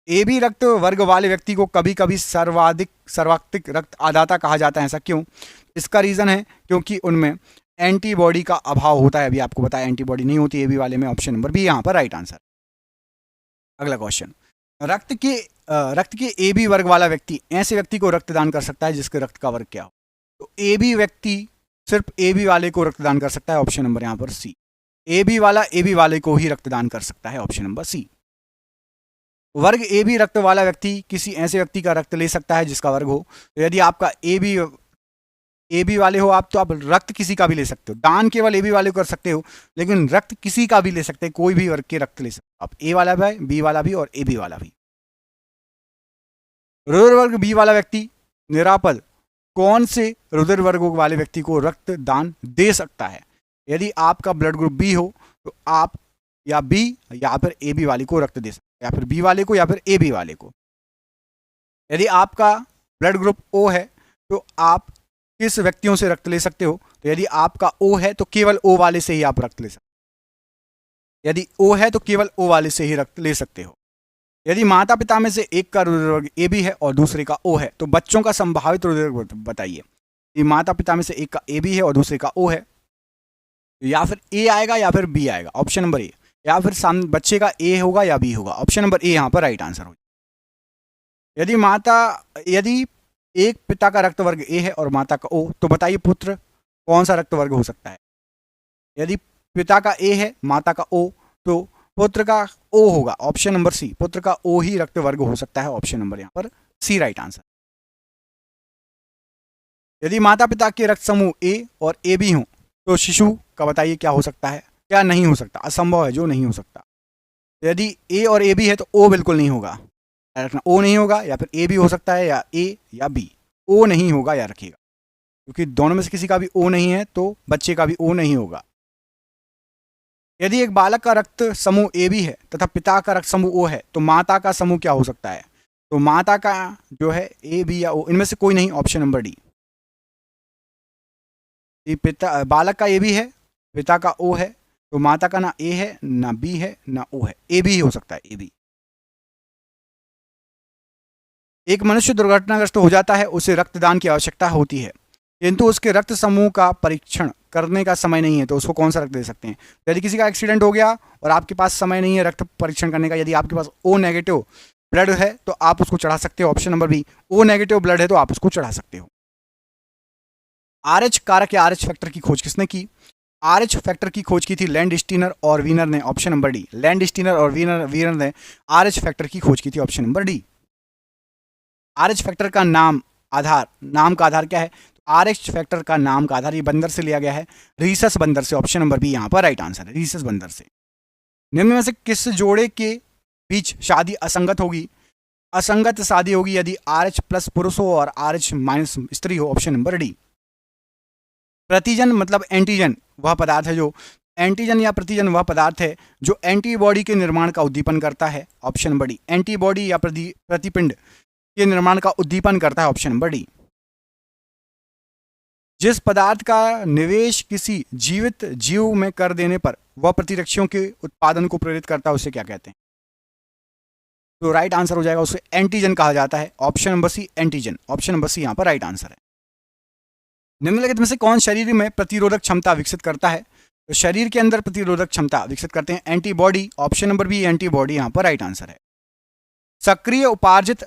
AB रक्त वर्ग वाले व्यक्ति को कभी कभी सर्वाधिक रक्त आदाता कहा जाता है, ऐसा क्यों? इसका रीजन है क्योंकि उनमें एंटीबॉडी का अभाव होता है। अभी आपको बताया एंटीबॉडी नहीं होती AB वाले में, ऑप्शन नंबर बी यहाँ पर राइट आंसर। अगला क्वेश्चन, रक्त के AB वर्ग वाला व्यक्ति ऐसे व्यक्ति को रक्तदान कर सकता है जिसके रक्त का वर्ग क्या हो? तो AB व्यक्ति सिर्फ AB वाले को रक्तदान कर सकता है, ऑप्शन नंबर यहाँ पर सी। AB वाला AB वाले को ही रक्तदान कर सकता है, ऑप्शन नंबर सी। वर्ग AB रक्त वाला व्यक्ति किसी ऐसे व्यक्ति का रक्त ले सकता है जिसका वर्ग हो। तो यदि आपका AB वाले हो आप, तो आप रक्त किसी का भी ले सकते हो। दान केवल AB वाले को कर सकते हो, लेकिन रक्त किसी का भी ले सकते हैं, कोई भी वर्ग के रक्त ले सकते हो आप, A वाला भी, B वाला भी और AB वाला भी। रुधिर वर्ग B वाला व्यक्ति निरापद कौन से रुधिर वर्ग वाले व्यक्ति को रक्त दान दे सकता है? यदि आपका ब्लड ग्रुप B हो तो आप या B या फिर AB वाले को रक्त दे सकते हैं, या फिर B वाले को या फिर AB वाले को। यदि आपका ब्लड ग्रुप O है तो आप किस व्यक्तियों से रक्त ले सकते हो? तो यदि आपका O है तो केवल O वाले से ही आप रक्त ले सकते हो। यदि O है तो केवल O वाले से ही रक्त ले सकते हो। यदि माता पिता में से एक का रुधिर वर्ग AB है और दूसरे का O है तो बच्चों का संभावित रुधिर वर्ग बताइए। यदि माता पिता में से एक का AB है और दूसरे का O है तो या फिर A आएगा या फिर B आएगा, ऑप्शन नंबर ए, या फिर बच्चे का A होगा या B होगा, ऑप्शन नंबर ए यहाँ पर राइट आंसर हो। यदि एक पिता का रक्त वर्ग A है और माता का O, तो बताइए पुत्र कौन सा रक्त वर्ग हो सकता है? यदि पिता का A है माता का O, तो पुत्र का O होगा, ऑप्शन नंबर सी, पुत्र का O ही रक्त वर्ग हो सकता है, ऑप्शन नंबर यहाँ पर सी राइट आंसर। यदि माता पिता के रक्त समूह A और AB हों तो शिशु का बताइए क्या हो सकता है, क्या नहीं हो सकता? असंभव है जो नहीं हो सकता। यदि A और AB है तो O बिल्कुल नहीं होगा, रखना O नहीं होगा, या फिर AB हो सकता है या A या B, O नहीं होगा या रखिएगा, क्योंकि दोनों में से किसी का भी O नहीं है तो बच्चे का भी O नहीं होगा। यदि एक बालक का रक्त समूह AB है तथा पिता का रक्त समूह O है तो माता का समूह क्या हो सकता है? तो माता का जो है A, B या O, इनमें से कोई नहीं, ऑप्शन नंबर डी। ये पिता बालक का ए भी है, पिता का ओ है, तो माता का ना ए है ना बी है ना ओ है, ए बी ही हो सकता है, ए बी। एक मनुष्य दुर्घटनाग्रस्त हो जाता है, उसे रक्तदान की आवश्यकता होती है, किंतु उसके रक्त समूह का परीक्षण करने का समय नहीं है, तो उसको कौन सा रक्त दे सकते हैं? यदि किसी का एक्सीडेंट हो गया और आपके पास समय नहीं है रक्त परीक्षण करने का, यदि आपके पास ओ नेगेटिव ब्लड है तो आप उसको चढ़ा सकते हो, option number B. O negative blood है तो आप उसको चढ़ा सकते हो। आरएच कारक या आरएच फैक्टर की खोज किसने की? आरएच फैक्टर की खोज की थी लैंडस्टीनर और वीनर ने, ऑप्शन नंबर डी। लैंडस्टीनर और वीनर ने आरएच फैक्टर की खोज की थी, option number D. RH factor का नाम का आधार क्या है? आरएच फैक्टर का नाम का आधार ये बंदर से लिया गया है, रीसस बंदर से, ऑप्शन नंबर बी यहाँ पर राइट आंसर है, रीसस बंदर से। निम्न में से किस जोड़े के बीच शादी असंगत होगी? असंगत शादी होगी यदि RH प्लस पुरुष हो और RH माइनस स्त्री हो, ऑप्शन नंबर डी। प्रतिजन मतलब एंटीजन वह पदार्थ है जो एंटीजन या प्रतिजन वह पदार्थ है जो एंटीबॉडी के निर्माण का उद्दीपन करता है, ऑप्शन नंबर डी। एंटीबॉडी या प्रतिपिंड के निर्माण का उद्दीपन करता है, ऑप्शन नंबर डी। जिस पदार्थ का निवेश किसी जीवित जीव में कर देने पर वह प्रतिरक्षियों के उत्पादन को प्रेरित करता है, उसे क्या कहते हैं? तो राइट आंसर हो जाएगा, उसे एंटीजन कहा जाता है, option number C antigen, option number C यहाँ पर राइट आंसर है। निम्नलिखित में से कौन शरीर में प्रतिरोधक क्षमता विकसित करता है? तो शरीर के अंदर प्रतिरोधक क्षमता विकसित करते हैं antibody, option number B antibody यहाँ पर राइट आंसर है। सक्रिय उपार्जित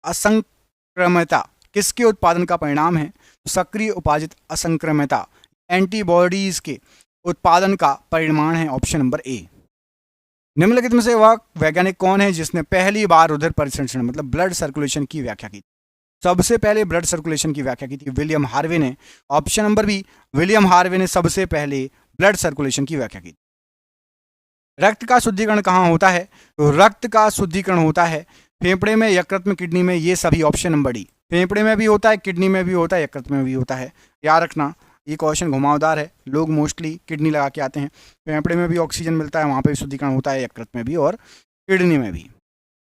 असंक्रमता किसके उत्पादन का परिणाम है? सक्रिय उपार्जित असंक्रमता एंटीबॉडीज के उत्पादन का परिणाम है, ऑप्शन नंबर ए। निम्नलिखित में से वह वैज्ञानिक कौन है जिसने पहली बार उदर परिसंचरण मतलब ब्लड सर्कुलेशन की व्याख्या की? सबसे पहले ब्लड सर्कुलेशन की व्याख्या की थी विलियम हार्वे ने, option number B William Harvey ने सबसे पहले ब्लड सर्कुलेशन की व्याख्या की। रक्त का शुद्धिकरण कहाँ होता है? तो रक्त का शुद्धिकरण होता है फेफड़े में, यकृत में, किडनी में, ये सभी, ऑप्शन नंबर डी। फेफड़े में भी होता है, किडनी में भी होता है, यकृत में भी होता है। याद रखना ये क्वेश्चन घुमावदार है, लोग मोस्टली किडनी लगा के आते हैं। फेफड़े में भी ऑक्सीजन मिलता है, वहाँ पे भी शुद्धिकरण होता है, यकृत में भी और किडनी में भी।